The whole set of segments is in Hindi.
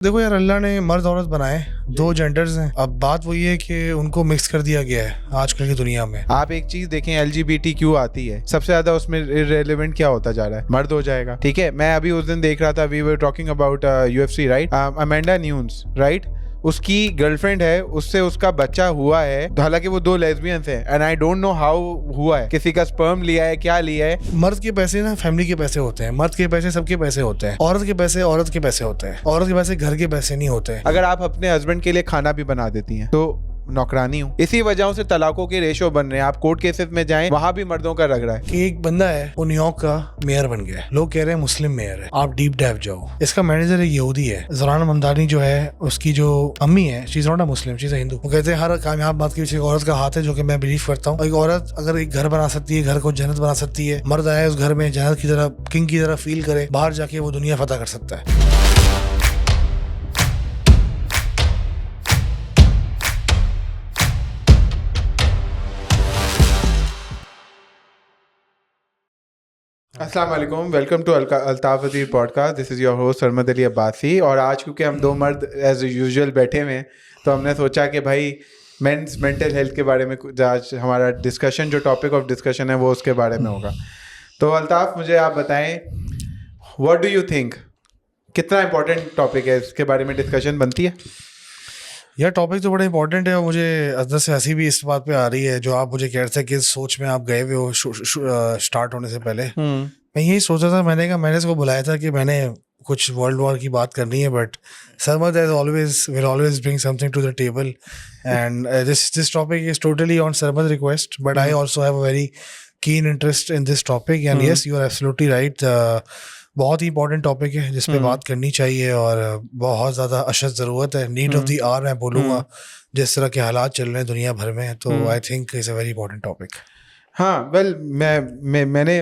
देखो यार, अल्लाह ने मर्द औरत बनाए, दो जेंडर्स हैं। अब बात वही है कि उनको मिक्स कर दिया गया है आजकल की दुनिया में। आप एक चीज देखें, LGBTQ आती है, सबसे ज्यादा उसमें इररिलेवेंट क्या होता जा रहा है? मर्द हो जाएगा। ठीक है, मैं अभी उस दिन देख रहा था, we were talking about UFC, right? Amanda Nunes, right? उसकी गर्लफ्रेंड है, उससे उसका बच्चा हुआ है, तो हालांकि वो दो लेस्बियंस हैं, and I don't know how हुआ है, किसी का स्पर्म लिया है, क्या लिया है। मर्द के पैसे ना फैमिली के पैसे होते हैं, मर्द के पैसे सबके पैसे होते हैं, औरत के पैसे औरत के पैसे होते हैं, औरत के पैसे घर के पैसे नहीं होते। अगर आप अपने हस्बैंड के लिए खाना भी बना देती हैं तो नौकरानी हूँ। इसी वजहों से तलाकों के रेशो बन रहे हैं। आप कोर्ट केसेस में जाएं, वहां भी मर्दों का रगड़ा है। कि एक बंदा है, वो न्यूयॉर्क का मेयर बन गया है, लोग कह रहे हैं मुस्लिम मेयर है। आप डीप डाइव जाओ, इसका मैनेजर एक यहूदी है। ज़रान ममदानी जो है, उसकी जो अम्मी है, she is not a Muslim, she is a Hindu. वो कहते हैं हर कामयाब बात के पीछे एक औरत का हाथ है, जो कि मैं बिलीव करता हूँ। एक औरत अगर एक घर बना सकती है, घर को जन्नत बना सकती है, मर्द आए उस घर में जन्नत की तरह, किंग की तरह फील करे, बाहर जाके वो दुनिया फतह कर सकता है। अस्सलाम वालेकुम, welcome to Altaf Azeer podcast. This is your host Sarmad Ali Abbasi. और आज क्योंकि हम दो मर्द एज यूजुअल बैठे हुए हैं, तो हमने सोचा कि भाई मेंस मेंटल हेल्थ के बारे में आज हमारा डिस्कशन, जो टॉपिक ऑफ डिस्कशन है वो उसके बारे में होगा। तो अल्ताफ, मुझे आप बताएं, व्हाट डू यू थिंक, कितना इंपॉर्टेंट टॉपिक है, इसके बारे में डिस्कशन बनती है? यह टॉपिक तो बड़ा इंपॉर्टेंट है, और मुझे अंदर से हंसी भी इस बात पे आ रही है जो आप मुझे कह रहे थे कि इस सोच में आप गए हुए हो स्टार्ट होने से पहले। मैं यही सोचा था, मैंने इसको बुलाया था कि मैंने कुछ वर्ल्ड वॉर की बात करनी है, but Sarmad will always bring something to the table, and this topic is totally on Sarmad request, but I also have a very keen interest in this topic, and yes, you are absolutely right. बहुत ही इंपॉर्टेंट टॉपिक है जिस पे बात करनी चाहिए, और बहुत ज़्यादा अशद ज़रूरत है, नीड ऑफ द आवर मैं बोलूँगा, जिस तरह के हालात चल रहे हैं दुनिया भर में। तो I think is a very important topic. हाँ, वेल, मैंने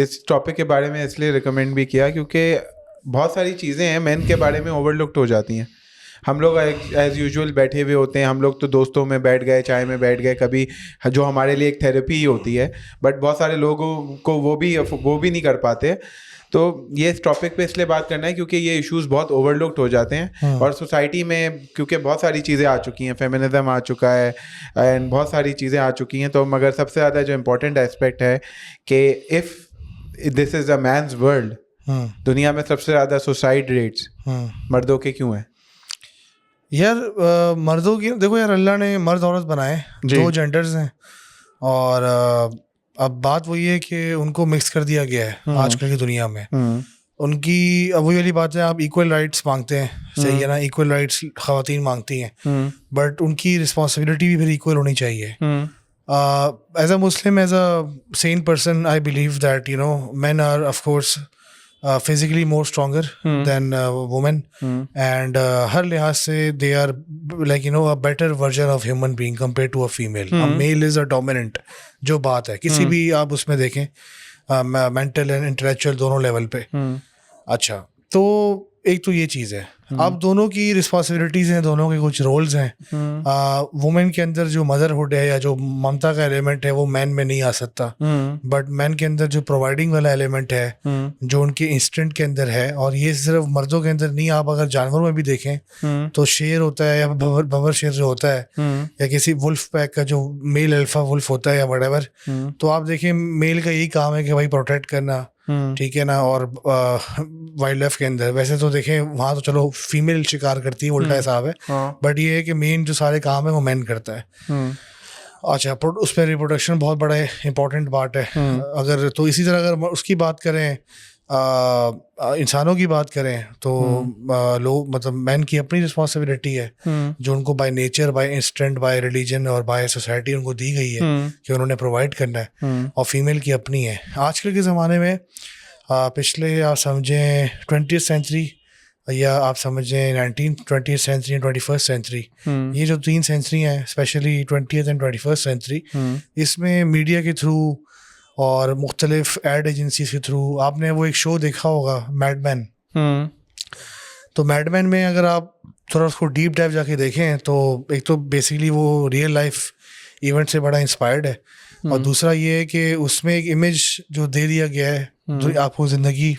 इस टॉपिक के बारे में इसलिए रिकमेंड भी किया क्योंकि बहुत सारी चीज़ें हैं मेन के बारे में ओवरलुक्ड हो जाती हैं। हम लोग एज यूजुअल बैठे हुए होते हैं, हम लोग तो दोस्तों में बैठ गए, चाय में बैठ गए कभी, जो हमारे लिए एक थेरेपी ही होती है, बट बहुत सारे लोगों को वो भी नहीं कर पाते। तो ये इस टॉपिक पे इसलिए बात करना है क्योंकि ये इश्यूज बहुत ओवरलुक्ड हो जाते हैं, और सोसाइटी में क्योंकि बहुत सारी चीज़ें आ चुकी हैं, फेमिनिज्म आ चुका है एंड बहुत सारी चीज़ें आ चुकी हैं। तो मगर सबसे ज़्यादा जो इम्पोर्टेंट एस्पेक्ट है कि if this is a man's world, दुनिया में सबसे ज़्यादा सुसाइड रेट्स मर्दों के क्यों हैं? यार मर्दों की, देखो यार, अल्लाह ने मर्द औरत बनाए, दो जेंडर्स हैं, और अब बात वही है कि उनको मिक्स कर दिया गया है आजकल की दुनिया में। उनकी अब वही वाली बात है, आप इक्वल राइट्स मांगते हैं, सही है ना, इक्वल राइट्स ख़वातीन मांगती हैं, बट उनकी रिस्पॉन्सिबिलिटी भी फिर इक्वल होनी चाहिए। As a Muslim, as a sane person, I believe that men are of course physically more stronger than women, and हर लिहाज से they are like a better version of human being compared to a female. A male is a dominant, जो बात है किसी भी आप उसमें देखें, मेंटल एंड इंटेलेक्चुअल दोनों लेवल पे। अच्छा, तो एक तो ये चीज़ है। अब दोनों की रिस्पॉन्सिबिलिटीज़ हैं, दोनों के कुछ रोल्स हैं। वुमेन के अंदर जो मदरहुड है या जो ममता का एलिमेंट है वो मैन में नहीं आ सकता, बट मैन के अंदर जो प्रोवाइडिंग वाला एलिमेंट है, जो उनके इंस्टेंट के अंदर है, और ये सिर्फ मर्दों के अंदर नहीं, आप अगर जानवरों में भी देखें तो शेर होता है या बबर शेर जो होता है, या किसी वुल्फ पैक का जो मेल अल्फा वुल्फ होता है या व्हाटएवर, तो आप देखें मेल का यही काम है कि भाई प्रोटेक्ट करना, ठीक है ना। और वाइल्ड लाइफ के अंदर वैसे तो देखें वहाँ तो चलो फीमेल शिकार करती है, उल्टा हिसाब है, बट ये है कि मेन जो सारे काम है वो मैन करता है। अच्छा, उस पर रिप्रोडक्शन बहुत बड़ा इंपॉर्टेंट पार्ट है। अगर तो इसी तरह अगर उसकी बात करें, इंसानों की बात करें, तो लोग मतलब मैन की अपनी रिस्पॉन्सिबिलिटी है, जो उनको by nature, by instinct, by religion और बाय सोसाइटी उनको दी गई है कि उन्होंने प्रोवाइड करना है, और फीमेल की अपनी है। आजकल के ज़माने में पिछले आप समझें 20th सेंचुरी, या आप समझें 20th सेंचुरी, 21st सेंचुरी, ये जो 3 सेंचुरी हैं, specially 20th and 21st century, इसमें मीडिया के थ्रू और मुख्तलिफ एड एजेंसीज के थ्रू, आपने वो एक शो देखा होगा मैडमैन। तो मैडमैन में अगर आप थोड़ा उसको डीप डाइव जाके देखें, तो एक तो बेसिकली वो रियल लाइफ इवेंट से बड़ा इंस्पायर्ड है, और दूसरा ये है कि उसमें एक इमेज जो दे दिया गया है, जो आपको ज़िंदगी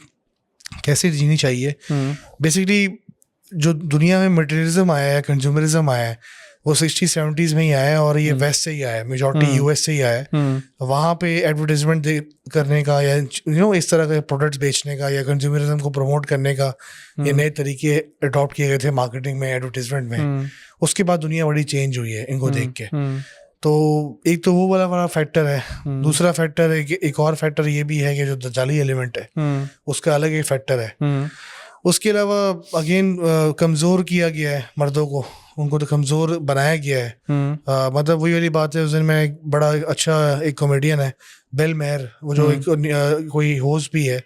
कैसे जीनी चाहिए। बेसिकली जो दुनिया में मटेरियलिज्म आया है, कंज्यूमरिज्म आया है, वो 60-70s में ही आया है और ये वेस्ट से ही आया है, मेजॉरिटी यूएस से ही आया है। वहाँ पे एडवर्टाइजमेंट करने का या इस तरह के प्रोडक्ट्स बेचने का या कंज्यूमरिज्म को प्रमोट करने का ये नए तरीके अडॉप्ट किए गए थे मार्केटिंग में, एडवर्टाइजमेंट में। उसके बाद दुनिया बड़ी चेंज हुई है इनको देख के। तो एक तो वो वाला बड़ा फैक्टर है। दूसरा फैक्टर है कि एक और फैक्टर ये भी है कि जो दजाली एलिमेंट है उसका अलग एक फैक्टर है। उसके अलावा अगेन कमज़ोर किया गया है मर्दों को, उनको तो कमज़ोर बनाया गया है। मतलब वही वाली बात है। उस दिन में एक बड़ा अच्छा एक कॉमेडियन है बेल मेहर, वो जो एक कोई होस्ट भी है,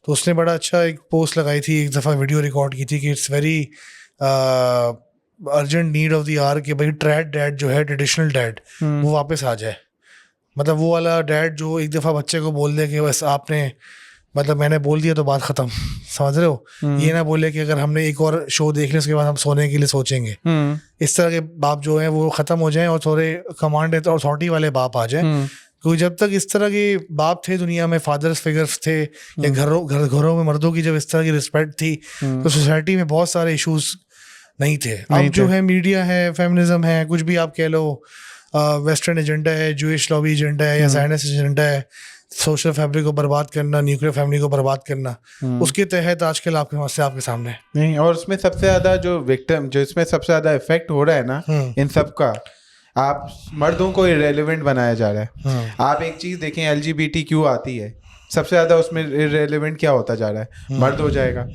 तो उसने बड़ा अच्छा एक पोस्ट लगाई थी, एक दफ़ा वीडियो रिकॉर्ड की थी कि it's very urgent need of the hour कि भाई ट्रैड डैड जो है, ट्रेडिशनल डैड, वो वापस आ जाए। मतलब वो वाला डैड जो एक दफ़ा बच्चे को बोल दे कि बस आपने, मतलब मैंने बोल दिया तो बात ख़त्म, समझ रहे हो। ये ना बोले कि अगर हमने एक और शो देख लिया उसके बाद हम सोने के लिए सोचेंगे। इस तरह के बाप जो हैं वो ख़त्म हो जाएं और थोड़े कमांड अथॉरिटी वाले बाप आ जाएं। क्योंकि जब तक इस तरह के बाप थे दुनिया में, फादर्स फिगर्स थे, या घरों में मर्दों की जब इस तरह की रिस्पेक्ट थी, तो सोसाइटी में बहुत सारे इशूज़ नहीं थे। अब जो है मीडिया है, फेमिनिज्म है, कुछ भी आप कह लो, वेस्टर्न एजेंडा है, जूइश लॉबी एजेंडा है या ज़ायनिस्ट एजेंडा है, सोशल फैब्रिक को बर्बाद करना, न्यूक्लियर फैमिली को बर्बाद करना, उसके तहत आजकल आपके सामने नहीं। और उसमें सबसे ज्यादा जो विक्टिम, जो इसमें सबसे ज्यादा इफेक्ट हो रहा है ना इन सब का, आप मर्दों को इरेलीवेंट बनाया जा रहा है। आप एक चीज देखें, LGBTQ आती है, सबसे ज्यादा उसमें इरेलीवेंट क्या होता जा रहा है, मर्द हो जाएगा।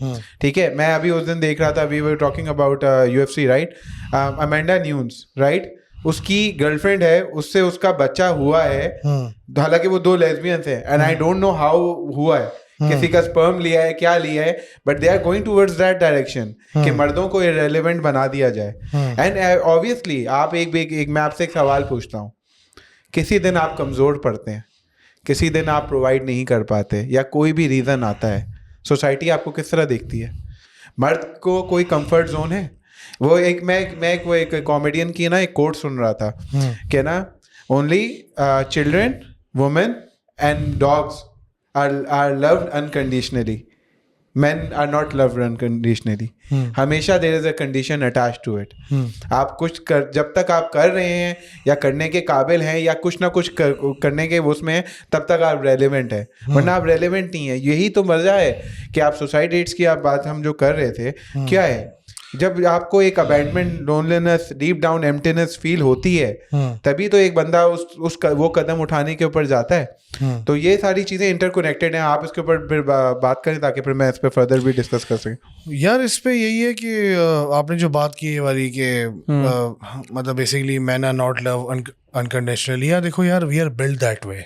ठीक है, मैं अभी उस दिन देख रहा था, we were talking about UFC, right, Amanda Nunes, right, उसकी गर्लफ्रेंड है, उससे उसका बच्चा हुआ है, हालांकि वो 2 लेस्बियंस हैं, and I don't know how हुआ है, किसी का स्पर्म लिया है, क्या लिया है, but they are going towards that direction कि मर्दों को इरेलीवेंट बना दिया जाए। एंड ऑब्वियसली आप एक मैं आपसे एक सवाल पूछता हूँ, किसी दिन आप कमजोर पड़ते हैं, किसी दिन आप प्रोवाइड नहीं कर पाते, या कोई भी रीजन आता है, सोसाइटी आपको किस तरह देखती है? मर्द को कोई कंफर्ट जोन है? वो एक मैं वो एक कॉमेडियन की ना एक कोट सुन रहा था कि ना, only children, women and dogs are loved unconditionally, men are not loved unconditionally. हमेशा there is a condition attached to it. आप कुछ जब तक आप कर रहे हैं या करने के काबिल हैं या कुछ ना कुछ करने के उसमें हैं, तब तक आप रेलिवेंट है, वरना आप रेलिवेंट नहीं है। यही तो मजा है कि आप सुसाइड रेट्स की आप बात हम जो कर रहे थे, क्या है, जब आपको एक abandonment, loneliness, deep down emptiness feel होती है, तभी तो एक बंदा वो कदम उठाने के ऊपर जाता है। तो ये सारी चीजें इंटरकनेक्टेड हैं। आप इसके ऊपर फिर बात करें ताकि फिर मैं इस पे फर्दर भी डिस्कस कर सकूं। यार इस पे यही है कि आपने जो बात की है वाली के मतलब basically man are not love unconditionally. यार देखो यार, we are build that way.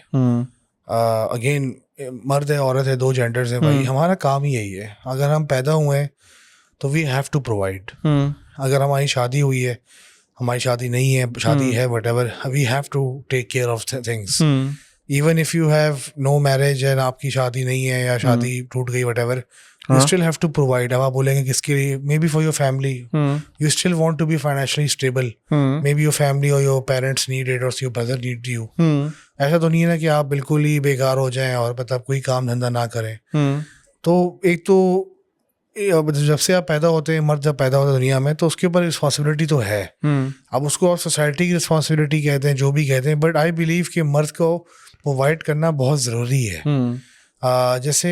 Again मर्द है, औरत है, 2 जेंडर्स हैं भाई, हमारा काम ही यही है। अगर हम पैदा हुए हैं तो वी हैव टू प्रोवाइड। अगर हमारी शादी हुई है, हमारी शादी नहीं है, शादी है, whatever, we have to take care of things. Even if you have no marriage and आपकी शादी नहीं है या शादी टूट गई, whatever, you still have to provide. अब आप बोलेंगे किसके लिए? Maybe for your family. You still want to be financially stable. Maybe your family or your parents need it or your brother need you. ऐसा तो नहीं है ना कि आप बिल्कुल ही बेकार हो जाएं और मतलब कोई काम धंधा ना करें। तो एक तो जब से आप पैदा होते हैं, मर्द जब पैदा होता है दुनिया में, तो उसके ऊपर रिस्पॉन्सिबिलिटी तो है। अब उसको आप सोसाइटी की रिस्पॉन्सिबिलिटी कहते हैं, जो भी कहते हैं, बट आई बिलीव कि मर्द को प्रोवाइड करना बहुत ज़रूरी है। जैसे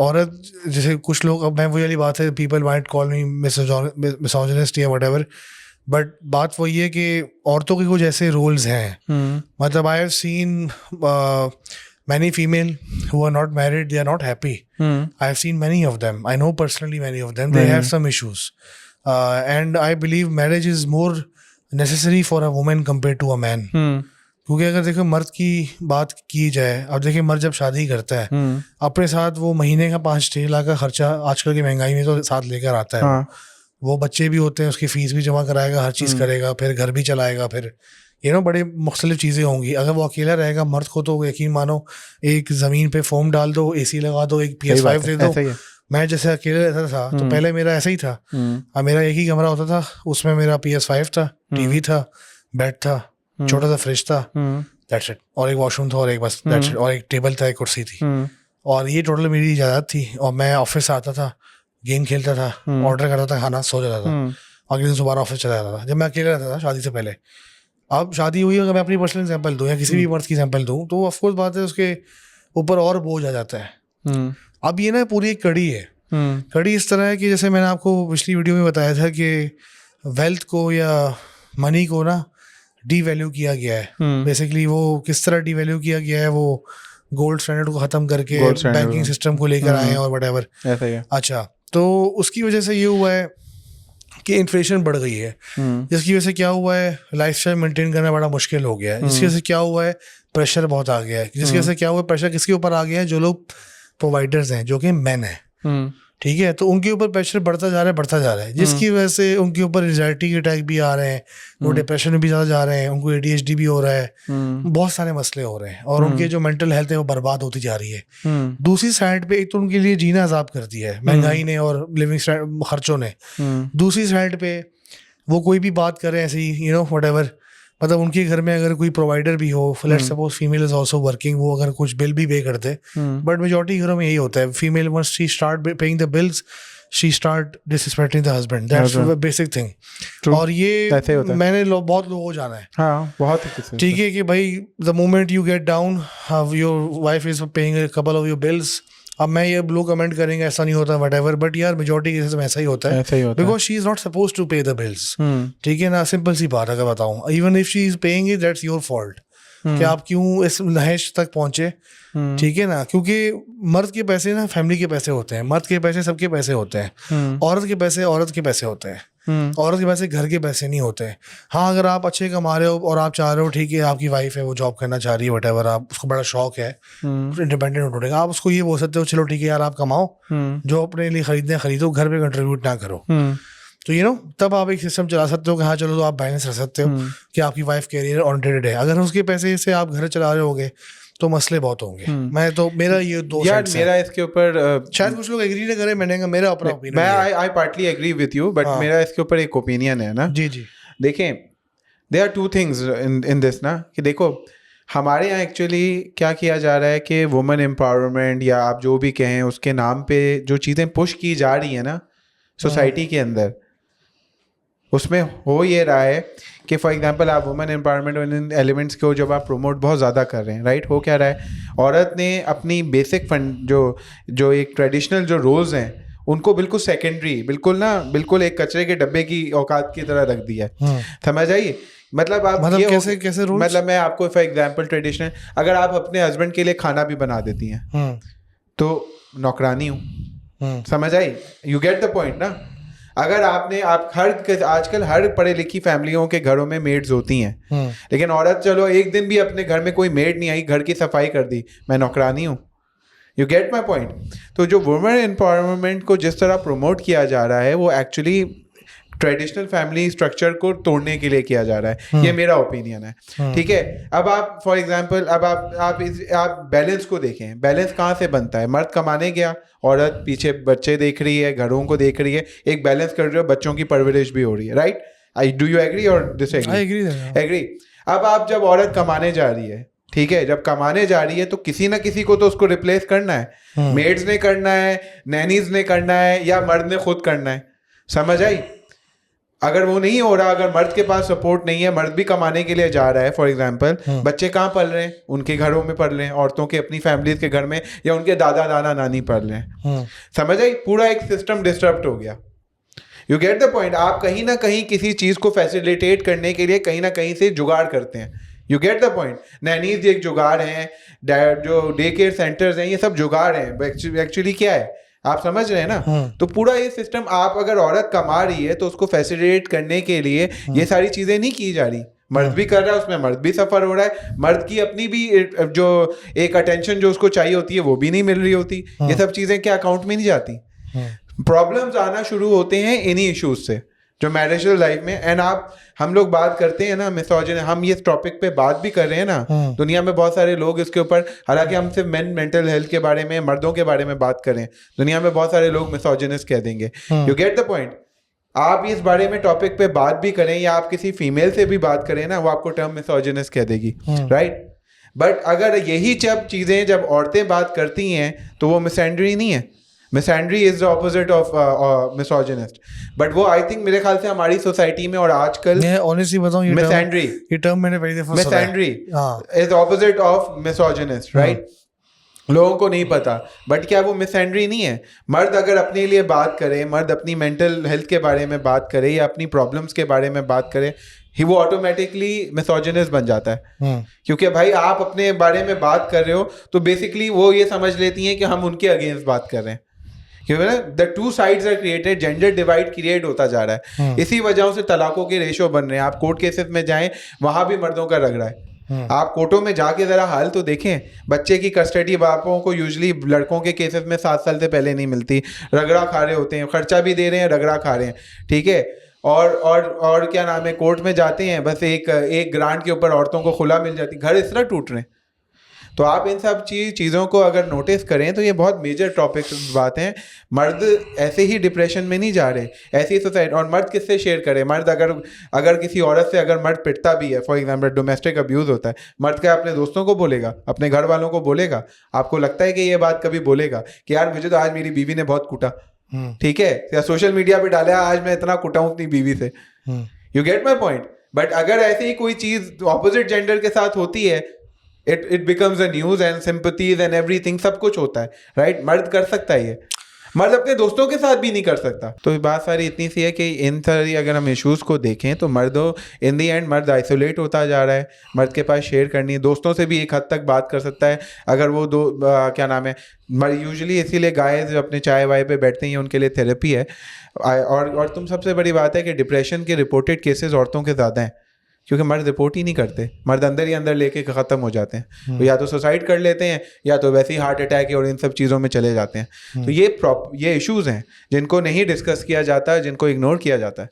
औरत, जैसे कुछ लोग, अब मैं वही वाली बात है, पीपल माइट कॉल मी मिसोजिनिस्ट या व्हाटएवर, बट बात वही है कि औरतों के कुछ ऐसे रोल्स हैं। मतलब आई have scene many female who are not married, they are not happy. I have seen many of them. I know personally many of them. They have some issues. And I believe marriage is more necessary for a woman compared to a man. क्योंकि अगर देखो मर्द की बात की जाए, अब देखिए मर्द जब शादी करता है, अपने साथ वो महीने का 5-6 लाख का खर्चा आजकल की महंगाई में तो साथ लेकर आता है। वो बच्चे भी होते हैं, उसकी फीस भी जमा कराएगा, हर चीज़ करेगा, फिर घर भी चलाएगा, फिर बड़े मुख्तलिफ चीज़ें होंगी। अगर वो अकेला रहेगा मर्द को, तो यकीन मानो एक ज़मीन पे फोम डाल दो, AC लगा दो, एक PS5 दे दो। मैं जैसे अकेले रहता था तो पहले मेरा ऐसा ही था। अब मेरा एक ही कमरा होता था, उसमें मेरा PS5 था, TV था, बेड था, छोटा सा फ्रिज था, दैट्स इट, और एक वॉशरूम था, और एक बस दैट्स इट, और एक टेबल था, एक कुर्सी थी, और ये टोटल मेरी इजाज़त थी। और मैं ऑफिस आता था, गेम खेलता था, ऑर्डर करता था खाना, सो जाता था, अगले दिन सुबह ऑफिस चला जाता था, जब मैं अकेला रहता था शादी से पहले। अब शादी हुई, अगर मैं अपनी पर्सनल एग्जांपल दूं या किसी भी मर्द की एग्जांपल दूं, तो ऑफ कोर्स बात है उसके ऊपर और बोझ आ जाता है। अब ये ना पूरी एक कड़ी है। कड़ी इस तरह है कि जैसे मैंने आपको पिछली वीडियो में बताया था कि वेल्थ को या मनी को ना डीवैल्यू किया गया है। बेसिकली वो किस तरह डीवैल्यू किया गया है, वो गोल्ड स्टैंडर्ड को खत्म करके बैंकिंग सिस्टम को लेकर आए और व्हाटएवर। अच्छा, तो उसकी वजह से ये हुआ है कि इन्फ्लेशन बढ़ गई है, जिसकी वजह से क्या हुआ है, लाइफस्टाइल मेंटेन करना बड़ा मुश्किल हो गया है। जिसकी वजह से क्या हुआ है, प्रेशर बहुत आ गया है। जिसकी वजह से क्या हुआ है, प्रेशर किसके ऊपर आ गया है, जो लोग प्रोवाइडर्स हैं, जो कि मेन है, ठीक है, तो उनके ऊपर प्रेशर बढ़ता जा रहा है, जिसकी वजह से उनके ऊपर एंजाइटी के अटैक भी आ रहे हैं, वो डिप्रेशन में भी ज़्यादा जा रहे हैं, उनको ADHD भी हो रहा है, बहुत सारे मसले हो रहे हैं, और उनके जो मेंटल हेल्थ है वो बर्बाद होती जा रही है। दूसरी साइड पे एक तो उनके लिए जीना अजाब कर दिया है महंगाई ने और लिविंग खर्चों ने। दूसरी साइड पे वो कोई भी बात करें ऐसे ही, व्हाटएवर, मतलब उनके घर में अगर कोई प्रोवाइडर भी हो, let's suppose female is also working, वो अगर कुछ बिल भी पे करते, बट मेजॉरिटी घरों में यही होता है, female once she start paying the bills, she start disrespecting the husband, that's the basic thing. और ये मैंने बहुत लोगों को जाना है, हाँ, बहुत ठीक है, कि भाई the moment you get down, your wife is paying a couple of your bills. अब मैं ये लोग कमेंट करेंगे ऐसा नहीं होता व्हाटएवर, बट यार मेजॉरिटी केसेस में ऐसा ही होता है, because she is not suppose to pay the bills, ठीक है ना। सिंपल सी बात अगर बताऊं, even if she is paying it, that's your fault कि आप क्यों इस नहेश तक पहुंचे, ठीक है ना। क्योंकि मर्द के पैसे ना फैमिली के पैसे होते हैं, मर्द के पैसे सबके पैसे होते हैं, औरत के पैसे औरत के पैसे होते हैं, औरत के पैसे घर के पैसे नहीं होते। हाँ, अगर आप अच्छे कमा रहे हो और आप चाह रहे हो, ठीक है, आपकी वाइफ है वो जॉब करना चाह रही है, व्हाटएवर, आप उसको बड़ा शौक है, इंडिपेंडेंट होने, आप उसको ये बोल सकते हो, चलो ठीक है यार, आप कमाओ, जो अपने लिए खरीदो, घर पे कंट्रीब्यूट ना करो। तो तब आप एक सिस्टम चला सकते हो कि हाँ चलो, तो आप बैलेंस रख सकते हो कि आपकी वाइफ कैरियर ऑरिएंटेड है। अगर उसके पैसे से आप घर चला रहे होगे तो मसले बहुत होंगे। मैं तो मेरा ये दो यार मेरा इसके ऊपर शायद कुछ लोग एग्री ना करें, मैंने कहा मेरा अपना ओपिनियन, मैं I partly agree with you, but मेरा इसके ऊपर एक ओपिनियन है ना। जी देखें, there are two things in this ना, कि देखो हमारे यहाँ एक्चुअली क्या किया जा रहा है कि वुमेन एम्पावरमेंट या आप जो भी कहें उसके नाम पे जो चीज़ें पुश की जा रही है ना सोसाइटी के अंदर, उसमें हो ये रहा है कि फॉर एग्जांपल आप वुमेन एम्पावरमेंट एलिमेंट्स को जब आप प्रमोट बहुत ज़्यादा कर रहे हैं, राइट, हो क्या रहा है, औरत ने अपनी बेसिक फंड जो एक ट्रेडिशनल जो रोल्स हैं उनको बिल्कुल सेकेंडरी, बिल्कुल एक कचरे के डब्बे की औकात की तरह रख दिया है। समझ आइए, मतलब आप मतलब कैसे रूल्स? मतलब मैं आपको फॉर एग्जांपल ट्रेडिशनल, अगर आप अपने हस्बैंड के लिए खाना भी बना देती हैं तो नौकरानी हूँ, समझ आई, यू गेट द पॉइंट ना। अगर आजकल हर पढ़े लिखी फैमिलियों के घरों में मेड्स होती हैं, लेकिन औरत चलो एक दिन भी अपने घर में कोई मेड नहीं आई, घर की सफाई कर दी, मैं नौकरानी हूँ। You get my point. तो जो वुमेन एम्पावरमेंट को जिस तरह प्रमोट किया जा रहा है वो एक्चुअली ट्रेडिशनल फैमिली स्ट्रक्चर को तोड़ने के लिए किया जा रहा है, ये मेरा ओपिनियन है, ठीक है। अब आप फॉर एग्जांपल अब आप बैलेंस को देखें, बैलेंस कहाँ से बनता है, मर्द कमाने गया, औरत पीछे बच्चे देख रही है, घरों को देख रही है, एक बैलेंस कर रहे हो, बच्चों की परवरिश भी हो रही है, राइट। डू यू एग्री और डिसएग्री? एग्री। अब आप जब औरत कमाने जा रही है, ठीक है, जब कमाने जा रही है तो किसी ना किसी को तो उसको रिप्लेस करना है, मेड्स ने करना है, नैनीज ने करना है, या मर्द ने खुद करना है, समझ आई। अगर वो नहीं हो रहा, अगर मर्द के पास सपोर्ट नहीं है, मर्द भी कमाने के लिए जा रहा है, फॉर एग्जांपल बच्चे कहाँ पल रहे हैं, उनके घरों में पल रहे हैं, औरतों के अपनी फैमिलीज के घर में, या उनके दादा नाना नानी पल रहे हैं, समझ आई, पूरा एक सिस्टम डिस्टर्ब हो गया। You get the point. आप कहीं ना कहीं किसी चीज को फैसिलिटेट करने के लिए कहीं ना कहीं से जुगाड़ करते हैं, you get the point. Nannies एक जुगाड़ है, जो डे केयर सेंटर्स हैं, ये सब जुगाड़ हैं। एक्चुअली क्या है, आप समझ रहे हैं ना। तो पूरा ये सिस्टम, आप अगर औरत कमा रही है तो उसको फैसिलिटेट करने के लिए ये सारी चीजें नहीं की जा रही, मर्द भी कर रहा है, उसमें मर्द भी सफर हो रहा है, मर्द की अपनी भी जो एक अटेंशन जो उसको चाहिए होती है वो भी नहीं मिल रही होती। ये सब चीजें क्या अकाउंट में नहीं जाती। प्रॉब्लम्स आना शुरू होते हैं इन्हीं इश्यूज से जो मैरिजल लाइफ में। एंड हम लोग बात करते हैं ना मिसोजिनी, हम ये टॉपिक पे बात भी कर रहे हैं ना, दुनिया में बहुत सारे लोग इसके ऊपर, हालांकि हम सिर्फ मेंटल हेल्थ के बारे में, मर्दों के बारे में बात करें, दुनिया में बहुत सारे लोग मिसोजिनिस्ट कह देंगे। You get the point. आप इस बारे में टॉपिक पे बात भी करें या आप किसी फीमेल से भी बात करें ना, वो आपको टर्म मिसोजिनिस्ट कह देगी, राइट। बट अगर यही जब चीजें जब औरतें बात करती हैं तो वो मिसएंडरी नहीं है। Misandry is the opposite of misogynist, but वो आई थिंक मेरे ख्याल से हमारी सोसाइटी में और आजकल मैं ऑनेस्टली बताऊं मिसएंड्री ये टर्म मैंने पहली दफा सुना है। मिसएंड्री हाँ is opposite of misogynist, right? लोगों को नहीं पता, बट क्या वो मिसएंड्री नहीं है? मर्द अगर अपने लिए बात करे, मर्द अपनी मेंटल हेल्थ के बारे में बात करे या अपनी प्रॉब्लम्स के बारे में बात करे, वो ऑटोमेटिकली मिसोजिनिस्ट बन जाता है। क्योंकि भाई आप अपने बारे में बात कर रहे हो तो बेसिकली वो ये समझ लेती हैं कि हम उनके अगेंस्ट बात कर रहे हैं, क्योंकि ना the two sides are created, gender divide create होता जा रहा है। इसी वजह से तलाकों के रेशो बन रहे हैं। आप कोर्ट केसेस में जाएं, वहां भी मर्दों का रगड़ा है। आप कोर्टों में जाके जरा हाल तो देखें, बच्चे की कस्टडी बापों को यूजुअली लड़कों के केसेस में 7 साल से पहले नहीं मिलती, रगड़ा खा रहे होते हैं, खर्चा भी दे रहे हैं, रगड़ा खा रहे हैं, ठीक है। और क्या नाम है, कोर्ट में जाते हैं, बस एक ग्रांट के ऊपर औरतों को खुला मिल जाती, घर इस तरह टूट रहे हैं। तो आप इन सब चीज़ों को अगर नोटिस करें तो ये बहुत मेजर टॉपिक बात है। मर्द ऐसे ही डिप्रेशन में नहीं जा रहे, ऐसी सोसाइटी। और मर्द किससे शेयर करे? मर्द अगर किसी औरत से अगर मर्द पिटता भी है, फॉर एग्जांपल डोमेस्टिक अब्यूज़ होता है, मर्द क्या अपने दोस्तों को बोलेगा, अपने घर वालों को बोलेगा? आपको लगता है कि ये बात कभी बोलेगा कि यार मुझे तो आज मेरी बीवी ने बहुत कूटा, ठीक है, या सोशल मीडिया पे डाला आज मैं इतना कुटा हूँ अपनी बीवी से? You get my point? But अगर ऐसी ही कोई चीज़ ऑपोजिट जेंडर के साथ होती है, it becomes a news and sympathies and everything, सब कुछ होता है, राइट? मर्द कर सकता है ये, मर्द अपने दोस्तों के साथ भी नहीं कर सकता। तो बात सारी इतनी सी है कि इन सारी अगर हम इश्यूज को देखें तो मर्दों इन दी एंड मर्द आइसोलेट होता जा रहा है। मर्द के पास शेयर करनी है, दोस्तों से भी एक हद तक बात कर सकता है अगर वो क्या नाम है, यूजुअली इसीलिए गाय जो अपने चाय वाय पे बैठते हैं उनके लिए थेरेपी है। और तुम सबसे बड़ी बात है कि डिप्रेशन के रिपोर्टेड केसेस औरतों के ज़्यादा हैं, क्योंकि मर्द रिपोर्ट ही नहीं करते, मर्द अंदर ही अंदर लेके ख़त्म हो जाते हैं। तो या तो सुसाइड कर लेते हैं या तो वैसे ही हार्ट अटैक और इन सब चीज़ों में चले जाते हैं। तो ये इश्यूज़ हैं जिनको नहीं डिस्कस किया जाता, जिनको इग्नोर किया जाता है।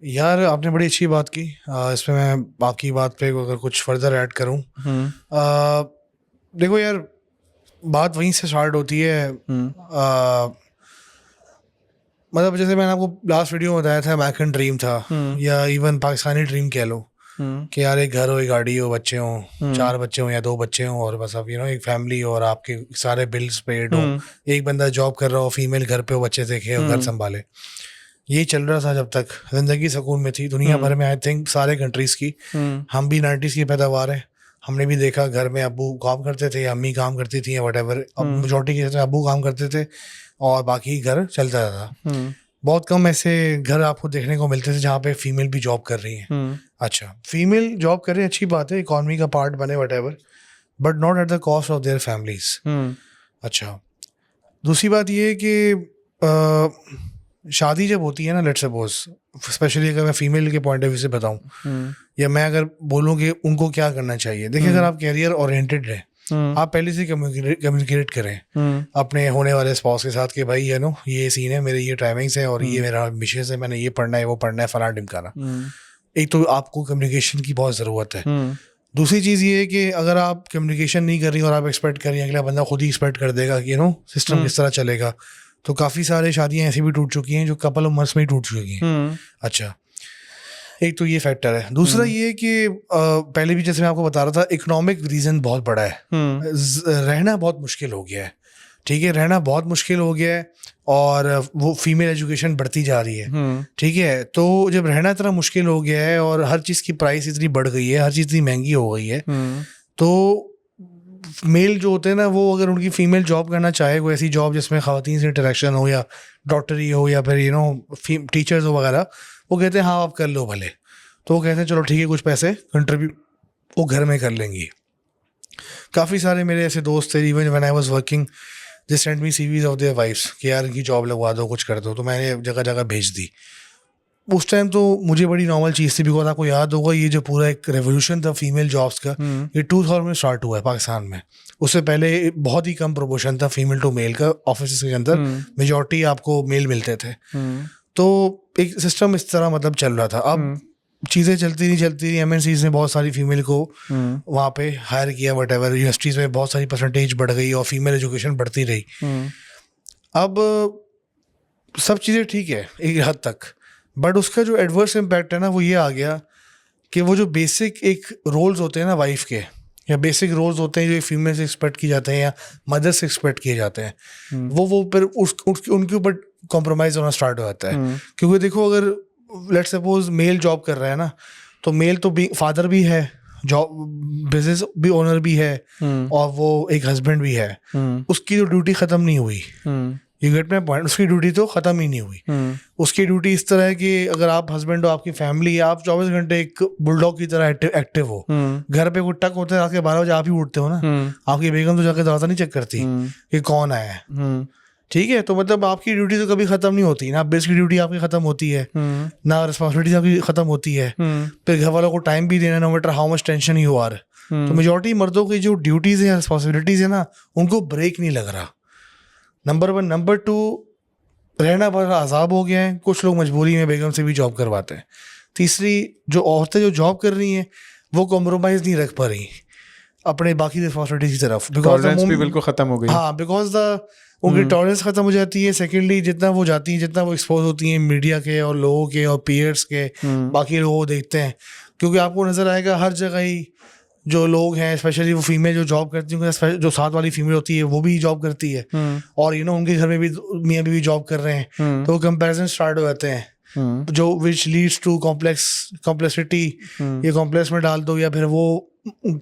यार आपने बड़ी अच्छी बात की। इसमें मैं बाकी बात पे अगर कुछ फर्दर ऐड करूं, देखो यार बात वहीं से स्टार्ट होती है। मतलब जैसे मैंने आपको लास्ट वीडियो में बताया था अमेरिकन ड्रीम था, या इवन पाकिस्तानी ड्रीम कह लो, कि यार एक घर हो, एक गाड़ी हो, बच्चे हों, 4 बच्चे हों या 2 बच्चे हों, और बस अब एक फैमिली और आपके सारे बिल्स पेड हो, एक बंदा जॉब कर रहा हो, फीमेल घर पे हो, बच्चे देखे हो, घर संभाले। ये चल रहा था जब तक जिंदगी सुकून में थी। दुनिया भर में आई थिंक सारे कंट्रीज की, हम भी 90s की पैदावार है, हमने भी देखा घर में अब्बू काम करते थे, अम्मी काम करती थी, या वटेवर, अब मेजॉरिटी के अब्बू काम करते थे और बाकी घर चलता था। बहुत कम ऐसे घर आपको देखने को मिलते थे जहाँ पे फीमेल भी जॉब कर रही हैं। अच्छा, फीमेल जॉब कर रही है, अच्छी बात है, इकोनॉमी का पार्ट बने whatever, but not at the cost of their families. अच्छा, दूसरी बात ये है कि शादी जब होती है ना, लेट्स सपोज, स्पेशली अगर मैं फीमेल के पॉइंट ऑफ व्यू से बताऊं, या मैं अगर बोलूं कि उनको क्या करना चाहिए, देखिए अगर आप कैरियर ओरिएंटेड रहे, आप पहले से कम्युनिकेट करें अपने होने वाले स्पाउस के साथ कि भाई ये सीन है, मेरे ये टाइमिंग्स है और ये मेरा मिशन है, मैंने ये पढ़ना है, वो पढ़ना है, फला ढिमकाना। एक तो आपको कम्युनिकेशन की बहुत ज़रूरत है। दूसरी चीज़ ये है कि अगर आप कम्युनिकेशन नहीं कर रही और आप एक्सपेक्ट कर रही हैं अगला बंदा खुद ही एक्सपेक्ट कर देगा कि सिस्टम किस तरह चलेगा, तो काफ़ी सारे शादियाँ ऐसी भी टूट चुकी हैं जो कपल ऑफ मंथ्स में ही टूट चुकी हैं। अच्छा, एक तो ये फैक्टर है। दूसरा ये कि पहले भी जैसे मैं आपको बता रहा था, इकोनॉमिक रीज़न बहुत बड़ा है। रहना बहुत मुश्किल हो गया है, ठीक है, रहना बहुत मुश्किल हो गया है, और वो फीमेल एजुकेशन बढ़ती जा रही है, ठीक है। तो जब रहना इतना मुश्किल हो गया है और हर चीज़ की प्राइस इतनी बढ़ गई है, हर चीज़ इतनी महंगी हो गई है, तो मेल जो होते हैं ना, वो अगर उनकी फीमेल जॉब करना चाहे, कोई ऐसी जॉब जिसमें ख़वातीन से इंटरेक्शन हो, या डॉक्टरी हो, या फिर टीचर्स हो वगैरह, वो कहते हैं हाँ आप कर लो भले। तो वो कहते हैं चलो ठीक है, कुछ पैसे कंट्रीब्यूट वो घर में कर लेंगी। काफ़ी सारे मेरे ऐसे दोस्त थे, even when I was working, they sent me CVs of their wives कि यार इनकी जॉब लगवा दो, कुछ कर दो। तो मैंने जगह जगह भेज दी। उस टाइम तो मुझे बड़ी नॉर्मल चीज़ थी, बिकॉज आपको याद होगा ये जो पूरा एक रेवोल्यूशन था फीमेल जॉब्स का, ये 2000 में स्टार्ट हुआ है पाकिस्तान में। उससे पहले बहुत ही कम प्रोपोर्शन था फीमेल टू मेल का ऑफिस के अंदर, मेजॉरिटी आपको मेल मिलते थे। तो एक सिस्टम इस तरह मतलब चल रहा था। अब चीज़ें चलती रही, MNCs ने बहुत सारी फीमेल को वहाँ पे हायर किया, वटेवर, यूनिवर्सिटीज़ में बहुत सारी परसेंटेज बढ़ गई और फीमेल एजुकेशन बढ़ती रही। अब सब चीज़ें ठीक है एक हद तक, बट उसका जो एडवर्स इम्पैक्ट है ना, वो ये आ गया कि वो जो बेसिक एक रोल्स होते हैं ना वाइफ के, या बेसिक रोल्स होते हैं जो फीमेल से एक्सपेक्ट किए जाते हैं या मदर से एक्सपेक्ट किए जाते हैं, वो फिर उनके ऊपर कॉम्प्रोमाइज होना स्टार्ट हो जाता है। क्योंकि देखो अगर लेट्स सपोज मेल जॉब कर रहा है ना, तो मेल तो फादर भी है, जॉब बिजनेस भी ओनर भी है, और वो एक हस्बैंड भी है, उसकी तो ड्यूटी खत्म नहीं हुई। You get my point? उसकी ड्यूटी तो खत्म ही नहीं हुई। उसकी ड्यूटी इस तरह है कि अगर आप हस्बैंड हो, आपकी फैमिली है, आप 24 घंटे एक बुलडॉग की तरह एक्टिव हो। घर पे कोई टक होते हैं रात के 12 बजे, आप ही उठते हो ना, आपकी बेगम तो जाके दरवाजा नहीं चेक करती कि कौन आया है, ठीक है? तो मतलब आपकी ड्यूटी तो कभी खत्म नहीं होती ना, बेस की ड्यूटी आपकी खत्म होती है ना, रिस्पॉन्सिबिलिटी आपकी खत्म होती है, फिर घर वालों को टाइम भी देना, no matter how much tension you are. तो मेजॉरिटी मर्दों की जो ड्यूटीज है, रिस्पॉन्सिबिलिटीज है ना, उनको ब्रेक नहीं लग रहा, नंबर 1। नंबर 2, रहना बड़ा अजाब हो गया है, कुछ लोग मजबूरी में बेगम से भी जॉब करवाते हैं। तीसरी, जो औरतें जो जॉब कर रही हैं वो कॉम्प्रोमाइज़ नहीं रख पा रही अपने बाकी रिस्पॉन्सिबिलिटीज की तरफ, टॉलरेंस भी बिल्कुल खत्म हो गई। हाँ, बिकॉज उनकी टॉलरेंस खत्म हो जाती है। सेकेंडली, जितना वो जाती हैं, जितना वो एक्सपोज होती हैं मीडिया के और लोगों के और पीयर्स के, बाकी लोगों को देखते हैं, क्योंकि आपको नजर आएगा हर जगह ही जो लोग हैं, स्पेशली वो फीमेल जो जॉब करती हैं, जो साथ वाली फीमेल होती है वो भी जॉब करती है, और उनके घर में भी मियाँ बीवी जॉब कर रहे हैं, तो वो कंपैरिजन स्टार्ट हो जाते हैं, जो विच लीड्स टू कॉम्प्लेक्सिटी। ये कॉम्प्लेक्स में डाल दो, या फिर वो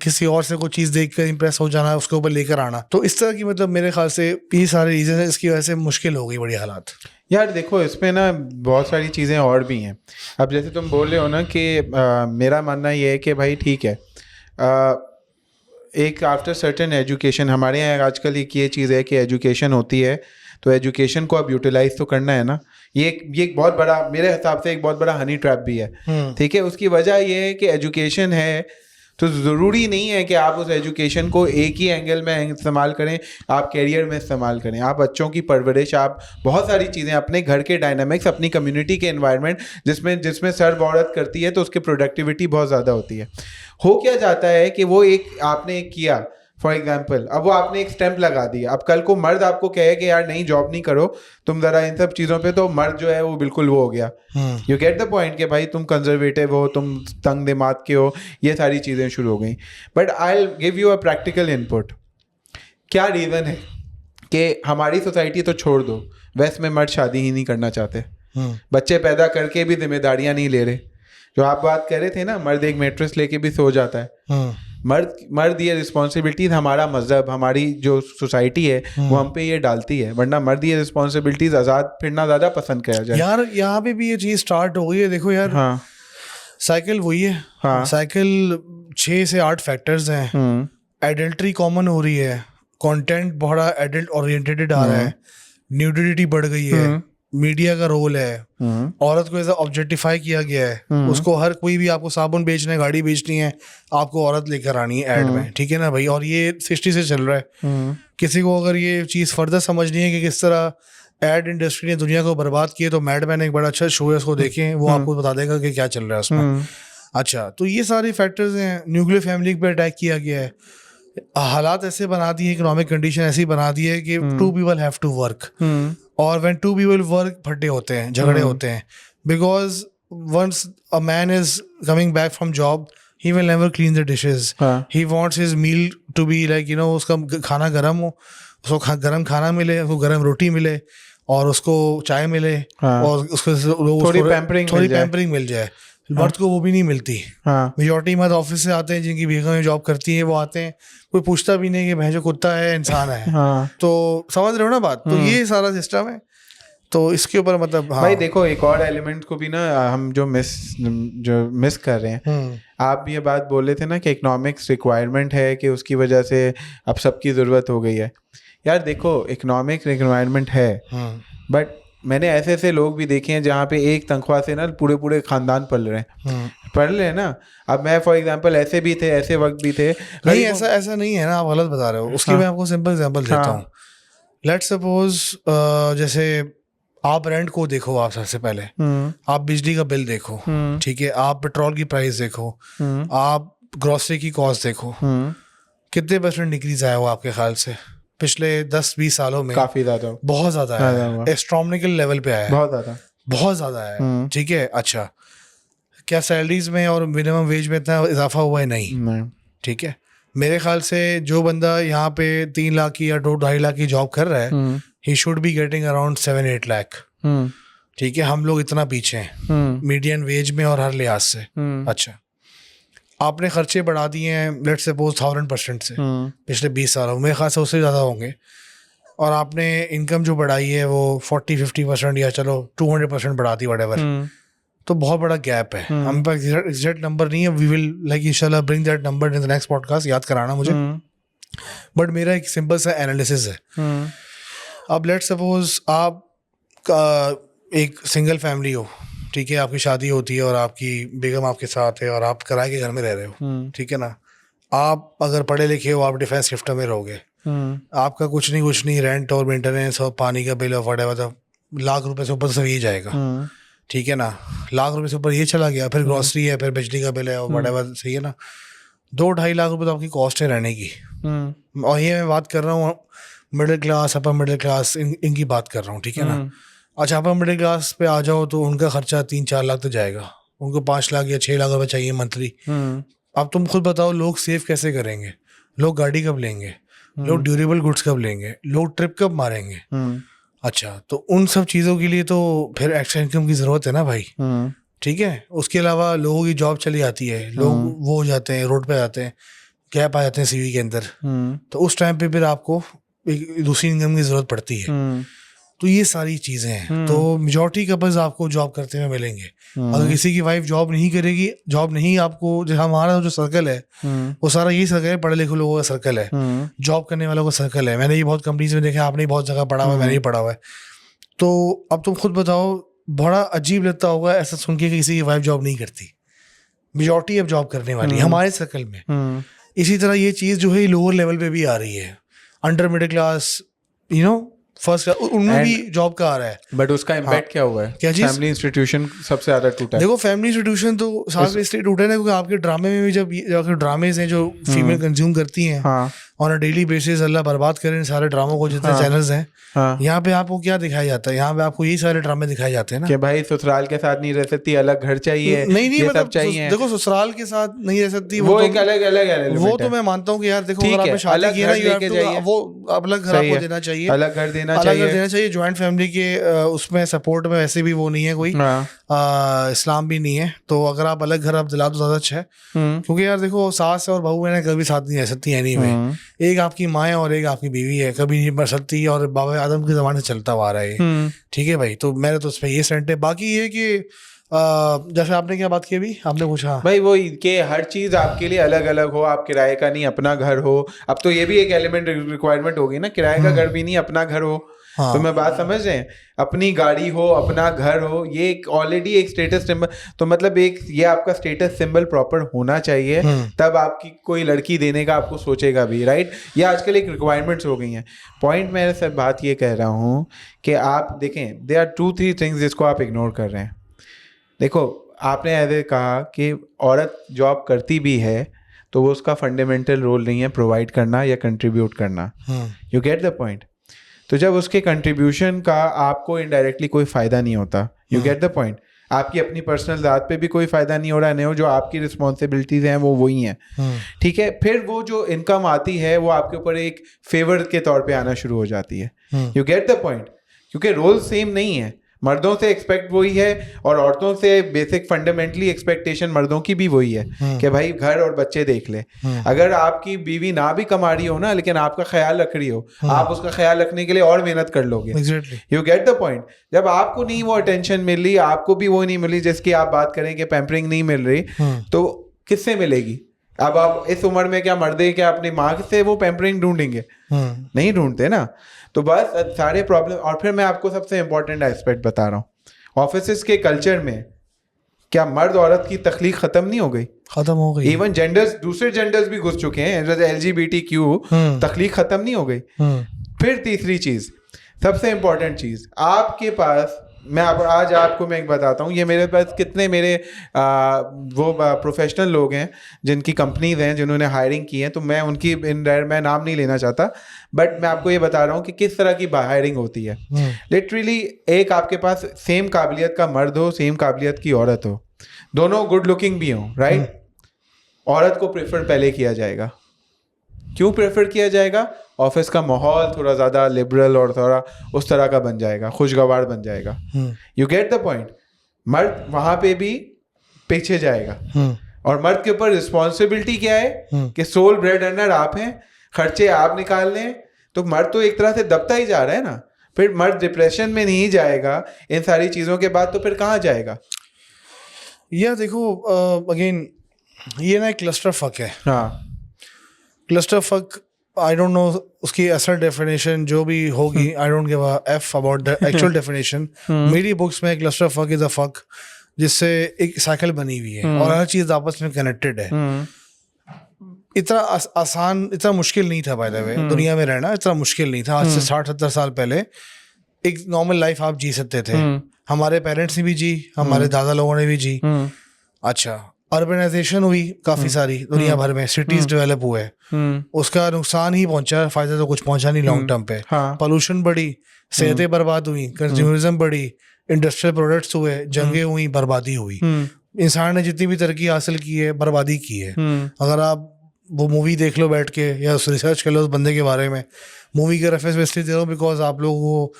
किसी और से कोई चीज़ देख कर इम्प्रेस हो जाना, उसके ऊपर लेकर आना। तो इस तरह की मतलब मेरे ख्याल से ये सारे रीजन है, इसकी वजह से मुश्किल हो गई बड़ी हालात। यार देखो, इसमें ना बहुत सारी चीज़ें और भी हैं। अब जैसे तुम बोल रहे हो ना कि मेरा मानना ये है कि भाई ठीक है, एक आफ्टर सर्टेन एजुकेशन, हमारे यहाँ आजकल ये चीज़ है कि एजुकेशन होती है तो एजुकेशन को अब यूटिलाइज तो करना है ना। ये एक बहुत बड़ा, मेरे हिसाब से एक बहुत बड़ा हनी ट्रैप भी है, ठीक है? उसकी वजह ये है कि एजुकेशन है तो ज़रूरी नहीं है कि आप उस एजुकेशन को एक ही एंगल में इस्तेमाल करें, आप कैरियर में इस्तेमाल करें, आप बच्चों की परवरिश, आप बहुत सारी चीज़ें, अपने घर के डायनामिक्स, अपनी कम्युनिटी के एनवायरनमेंट जिसमें सर्व औरत करती है तो उसकी प्रोडक्टिविटी बहुत ज़्यादा होती है। हो क्या जाता है कि वो आपने एक किया, फॉर एग्जाम्पल, अब वो आपने एक स्टैंप लगा दिया, अब कल को मर्द आपको कहे कि यार नहीं जॉब नहीं करो तुम ज़रा इन सब चीज़ों पे, तो मर्द जो है वो बिल्कुल वो हो गया। यू गेट द पॉइंट कि भाई तुम कंजर्वेटिव हो, तुम तंग दिमाग के हो, ये सारी चीज़ें शुरू हो गई। But I will give you a practical input. क्या रीज़न है कि हमारी सोसाइटी तो छोड़ दो, वेस्ट में मर्द शादी ही नहीं करना चाहते, बच्चे पैदा करके भी जिम्मेदारियाँ नहीं ले रहे। जो आप बात कर रहे थे ना, मर्द एक मैट्रेस लेके भी सो जाता है, मर्द ये रिस्पॉन्सिबिलिटीज हमारा मजहब, हमारी जो सोसाइटी है वो हम पे ये डालती है, वरना मर्द ये रिस्पॉन्सिबिलिटीज आजाद फिरना ज्यादा पसंद किया जाए। यार यहाँ पे भी ये चीज स्टार्ट हो गई है, देखो यार। हाँ, साइकिल वही है। हाँ, साइकिल 6 से 8 फैक्टर्स हैं। एडल्ट्री कॉमन हो रही है, कंटेंट बड़ा एडल्ट ओरिएंटेड आ रहा है, न्यूडिटी बढ़ गई है, मीडिया का रोल है, औरत को ऐसा ऑब्जेक्टिफाई किया गया है, उसको हर कोई भी, आपको साबुन बेचना है, गाड़ी बेचनी है, आपको औरत लेकर आनी है ऐड में, ठीक है ना भाई? और ये 60 से चल रहा है। किसी को अगर ये चीज़ फर्दर समझनी है कि किस तरह एड इंडस्ट्री ने दुनिया को बर्बाद किया, तो मैड मैन एक बड़ा अच्छा शो है, उसको देखें, वो आपको बता देगा कि क्या चल रहा है उसमें। अच्छा, तो ये सारे फैक्टर्स हैं। न्यूक्लियर फैमिली पे अटैक किया गया है, हालात ऐसे बना दिए, इकोनॉमिक कंडीशन ऐसी बना दी है कि 2 people हैव टू वर्क, और व्हेन 2 people वर्क, फटे होते हैं, झगड़े होते हैं, because once a man is coming back from job, he will never clean the dishes. He wants his meal to be like, उसका खाना गर्म हो, उसको गर्म खाना मिले, उसको गर्म रोटी मिले, और उसको चाय मिले, और उसको थोड़ी पैम्परिंग मिल जाए। मर्द को वो भी नहीं मिलती। मेजॉरिटी मर्द ऑफिस से आते हैं, जिनकी बेगमें जॉब करती हैं, वो आते हैं, कोई पूछता भी नहीं कि भैंस जो कुत्ता है इंसान है। तो समझ रहे हो ना बात? तो ये सारा सिस्टम है, तो इसके ऊपर मतलब भाई देखो, एक और एलिमेंट को भी ना हम जो मिस कर रहे हैं। आप ये बात बोल रहे थे ना कि इकोनॉमिक्स रिक्वायरमेंट है, कि उसकी वजह से अब सबकी ज़रूरत हो गई है। यार देखो, इकोनॉमिक रिक्वायरमेंट है, बट मैंने ऐसे लोग भी देखे हैं जहाँ पे एक तनख्वाह से ना पूरे खानदान पल रहे हैं ना। अब मैं फॉर एग्जांपल, ऐसे भी थे, ऐसे वक्त भी थे। नहीं, ऐसा नहीं है ना, आप गलत बता रहे हो। उसकी मैं आपको सिंपल एग्जांपल देता हूँ। लेट्स सपोज जैसे आप रेंट को देखो, आप सबसे पहले आप बिजली का बिल देखो, ठीक है, आप पेट्रोल की प्राइस देखो, आप ग्रोसरी की कॉस्ट देखो, कितने % डिक्रीज आया हो आपके ख्याल से पिछले 10-20 सालों में? काफी ज्यादा, बहुत ज्यादा है, एस्ट्रोनॉमिकल लेवल पे आया है, बहुत ज्यादा है, ठीक है। अच्छा, क्या सैलरीज में और मिनिमम वेज में इतना इजाफा हुआ है? नहीं, ठीक है। मेरे ख्याल से जो बंदा यहाँ पे 3 लाख की या 2-2.5 लाख की जॉब कर रहा है, he should be getting around 7-8 lakh. ठीक है, हम लोग इतना पीछे हैं मीडियन वेज में और हर लिहाज से। अच्छा, आपने खर्चे बढ़ा दिए हैं लेट्स सपोज 1000% से पिछले 20 सालों, मेरे ख्याल से उससे ज़्यादा होंगे, और आपने इनकम जो बढ़ाई है वो 40-50% या चलो 200% बढ़ा दी व्हाटएवर, तो बहुत बड़ा गैप है। हम पास एग्जैक्ट नंबर नहीं है, वी विल लाइक इंशाल्लाह bring that number in the next podcast, याद कराना मुझे। बट मेरा एक सिंपल सा एनालिसिस है। अब लेट्स सपोज आप एक सिंगल फैमिली हो, ठीक है, आपकी शादी होती है और आपकी बेगम आपके साथ है और आप किराए के घर में रह रहे हो, ठीक है ना। आप अगर पढ़े लिखे हो, आप डिफेंस शिफ्ट में रहोगे, आपका कुछ नहीं रेंट और मेंटेनेंस और पानी का बिल और व्हाटएवर लाख रुपए से ऊपर सब ये जाएगा, ठीक है ना। लाख रुपए से ऊपर ये चला गया, फिर ग्रॉसरी है, फिर बिजली का बिल है और व्हाटएवर, सही है ना। 2-2.5 लाख रुपए तो आपकी कॉस्ट है रहने की। और ये मैं बात कर रहा हूँ middle class, upper middle class, इनकी बात कर रहा हूँ, ठीक है ना। अच्छा, अपर मिडिल क्लास पे आ जाओ तो उनका खर्चा 3-4 लाख तो जाएगा, उनको 5 लाख या 6 लाख रुपए चाहिए मंथली। अब तुम खुद बताओ लोग सेव कैसे करेंगे, लोग गाड़ी कब लेंगे, लोग ड्यूरेबल गुड्स कब लेंगे, लोग ट्रिप कब मारेंगे। अच्छा, तो उन सब चीज़ों के लिए तो फिर एक्स्ट्रा इनकम की ज़रूरत है ना भाई, ठीक है। उसके अलावा लोगों की जॉब चली जाती है, लोग वो हो जाते हैं, रोड पे जाते हैं, गैप आ जाते हैं सीवी के अंदर, तो उस टाइम पे फिर आपको एक दूसरी इनकम की ज़रूरत पड़ती है। तो ये सारी चीज़ें हैं। तो मेजॉरिटी कपल्स आपको जॉब करते हुए मिलेंगे। अगर किसी की वाइफ जॉब नहीं करेगी, जॉब नहीं आपको, जो हमारा जो सर्कल है वो सारा यही सर्कल है, पढ़े लिखे लोगों का सर्कल है, जॉब करने वालों का सर्कल है। मैंने ये बहुत कंपनीज में देखा, आपने बहुत जगह पढ़ा हुआ है, मैंने ही पढ़ा हुआ है। तो अब तुम खुद बताओ, बड़ा अजीब लगता होगा ऐसा सुन के कि किसी की वाइफ जॉब नहीं करती। मेजॉरिटी अब जॉब करने वाली है हमारे सर्कल में। इसी तरह ये चीज़ जो है लोअर लेवल पे भी आ रही है, under middle class, you know, first उनमें भी जॉब का आ रहा है। बट उसका इम्पैक्ट क्या हुआ है? क्या चीज? फैमिली इंस्टीट्यूशन सबसे ज्यादा टूटा है। देखो, फैमिली इंस्टीट्यूशन तो सारे इसलिए टूटे ना क्योंकि आपके ड्रामे में भी जब ड्रामेज हैं जो फीमेल कंज्यूम करती हैं ऑन अ डेली बेसिस, अल्लाह बर्बाद करें सारे ड्रामों को, जितने चैनल्स हैं, यहाँ पे आपको क्या दिखाया जाता है? यहाँ पे आपको यही सारे ड्रामे दिखाए जाते हैं ना, कि भाई ससुराल के साथ नहीं रह सकती, अलग घर चाहिए, नहीं मतलब सब चाहिए। देखो, ससुराल के साथ नहीं रह सकती, वो एक अलग वो तो मैं मानता हूँ कि यार देखो, अगर आपने शादी की है ना, वो अलग घर आपको देना चाहिए, अलग घर देना चाहिए। ज्वाइंट फैमिली के उसमें सपोर्ट में वैसे भी वो नहीं है कोई, इस्लाम भी नहीं है, तो अगर आप अलग घर आप दिला तो ज्यादा अच्छा है। क्योंकि यार देखो, सास और बहू है कभी साथ नहीं रह सकती है, नहीं, एक आपकी माँ है और एक आपकी बीवी है, कभी नहीं मर सकती, और बाबा आदम के ज़माने से चलता हुआ आ रहा है, ठीक है भाई। तो मेरे तो उस पर ये सेंट है। बाकी ये कि जैसे आपने क्या बात की अभी, आपने पूछा भाई वो कि हर चीज आपके लिए अलग अलग हो, आप किराए का नहीं अपना घर हो। अब तो ये भी एक एलिमेंट रिक्वायरमेंट होगी ना, किराए का घर भी नहीं अपना घर हो। तो मैं बात समझ रहे हैं, अपनी गाड़ी हो, अपना घर हो, ये ऑलरेडी एक स्टेटस सिंबल, तो मतलब एक ये आपका स्टेटस सिंबल प्रॉपर होना चाहिए, तब आपकी कोई लड़की देने का आपको सोचेगा भी, राइट। ये आजकल एक रिक्वायरमेंट्स हो गई हैं। पॉइंट मेरे से बात ये कह रहा हूँ कि आप देखें, दे आर 2-3 थिंग्स जिसको आप इग्नोर कर रहे हैं। देखो, आपने ऐसे कहा कि औरत जॉब करती भी है तो वो उसका फंडामेंटल रोल नहीं है प्रोवाइड करना या कंट्रीब्यूट करना। You get the point. तो जब उसके कंट्रीब्यूशन का आपको इनडायरेक्टली कोई फ़ायदा नहीं होता, यू गेट द पॉइंट, आपकी अपनी पर्सनल ज़ात पे भी कोई फ़ायदा नहीं हो रहा, नहीं हो, जो आपकी रिस्पॉन्सिबिलिटीज़ हैं वो वही हैं, ठीक है। फिर वो जो इनकम आती है वो आपके ऊपर एक फेवर के तौर पे आना शुरू हो जाती है। यू गेट द पॉइंट, क्योंकि रोल सेम नहीं है। मर्दों से एक्सपेक्ट वही है और औरतों से बेसिक फंडामेंटली एक्सपेक्टेशन मर्दों की भी वही है कि भाई घर और बच्चे देख ले। अगर आपकी बीवी ना भी कमा रही हो ना, लेकिन आपका ख्याल रख रही हो, आप उसका ख्याल रखने के लिए और मेहनत कर लोगे। You get the point. जब आपको नहीं वो अटेंशन मिल रही, आपको भी वो नहीं मिल रही जिसकी आप बात करें कि पैम्परिंग नहीं मिल रही, तो किससे मिलेगी? अब आप इस उम्र में क्या मर्दे क्या अपनी माँ से वो पैम्परिंग ढूंढेंगे? नहीं ढूंढते ना। तो बस सारे प्रॉब्लम। और फिर मैं आपको सबसे इंपॉर्टेंट एस्पेक्ट बता रहा हूँ, ऑफिस के कल्चर में क्या मर्द औरत की तख्लीक खत्म नहीं हो गई? खत्म हो गई। इवन जेंडर्स, दूसरे जेंडर्स भी घुस चुके हैं, LGBTQ, तख्लीक खत्म नहीं हो गई। फिर तीसरी चीज, सबसे इंपॉर्टेंट चीज, आपके पास, मैं आज आपको मैं एक बताता हूँ, ये मेरे पास कितने मेरे वो प्रोफेशनल लोग हैं जिनकी कंपनीज हैं जिन्होंने हायरिंग की है, तो मैं उनकी मैं नाम नहीं लेना चाहता, बट मैं आपको ये बता रहा हूँ कि किस तरह की हायरिंग होती है। लिटरली एक आपके पास सेम काबिलियत का मर्द हो, सेम काबिलियत की औरत हो, दोनों गुड लुकिंग भी हों, राइट, औरत को प्रेफर पहले किया जाएगा, क्यों प्रेफर किया जाएगा? ऑफिस का माहौल थोड़ा ज़्यादा लिबरल और थोड़ा उस तरह का बन जाएगा, खुशगवार बन जाएगा। You get the point. मर्द वहाँ पे भी पीछे जाएगा और मर्द के ऊपर रिस्पॉन्सिबिलिटी क्या है कि सोल ब्रेड अर्नर आप हैं, खर्चे आप निकाल लें। तो मर्द तो एक तरह से दबता ही जा रहा है ना। फिर मर्द डिप्रेशन में नहीं जाएगा इन सारी चीज़ों के बाद, तो फिर कहाँ जाएगा? या देखो अगेन ये ना एक क्लस्टर फक है। हाँ, cluster fuck I don't know उसकी असल डेफिनेशन जो भी होगी, I don't give a F about the actual definition. मेरी बुक्स में cluster fuck is a fuck जिससे एक साइकिल बनी हुई है और हर चीज आपस में कनेक्टेड है। इतना आसान, इतना मुश्किल नहीं था बाय द वे, दुनिया में रहना इतना मुश्किल नहीं था। आज से 60-70 साल पहले एक नॉर्मल लाइफ आप जी सकते थे। हमारे पेरेंट्स ने भी जी, हमारे दादा लोगों ने भी जी। अच्छा, अर्बनाइजेशन हुई काफी सारी दुनिया भर में, सिटीज डेवलप हुए, उसका नुकसान ही पहुंचा, फायदा तो कुछ पहुंचा नहीं लॉन्ग टर्म पे। पोल्यूशन बढ़ी, सेहतें बर्बाद हुई, कंज्यूमरिज्म बढ़ी, इंडस्ट्रियल प्रोडक्ट्स हुए, जंगें हुई, बर्बादी हुई। इंसान ने जितनी भी तरक्की हासिल की है बर्बादी की है। अगर आप वो मूवी देख लो बैठ के या रिसर्च कर लो उस बंदे के बारे में, मूवी के रेफरेंस में इसलिए दे रहा हूँ बिकॉज आप लोगों को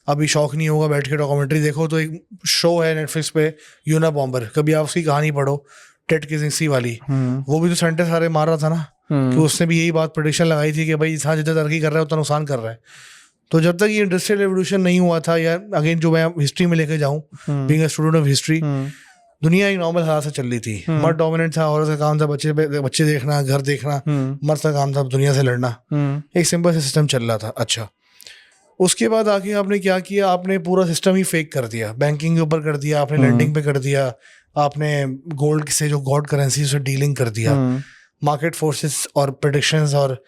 अभी शौक नहीं होगा बैठ के डॉक्यूमेंट्री देखो, तो एक शो है नेटफ्लिक्स पे यूना बॉम्बर, कभी आप उसकी कहानी पढ़ो, टेड किसिंगसी वाली। वो भी तो सेंटेंस सारे मार रहा था ना कि उसने भी यही बात प्रेडिक्शन लगाई थी कि भाई इंसान जितना तरक्की कर रहा है उतना नुकसान कर रहा है। तो जब तक ये इंडस्ट्रियल रेवोल्यूशन नहीं हुआ था, या अगेन जो मैं हिस्ट्री में लेके जाऊँ, being a student of history, दुनिया एक नॉर्मल हालात से चल रही थी। मर्द डोमिनेंट था, औरत का काम था बच्चे देखना, घर देखना, मर्द का काम था दुनिया से लड़ना। एक सिंपल सिस्टम चल रहा था। अच्छा, उसके बाद आके आपने क्या किया, आपने पूरा सिस्टम ही फेक कर दिया, बैंकिंग के ऊपर कर दिया, आपने लेंडिंग पे कर दिया, आपने गोल्ड से जो गॉड करेंसी से डीलिंग कर दिया, मार्केट फोर्सेस और प्रेडिक्शंस और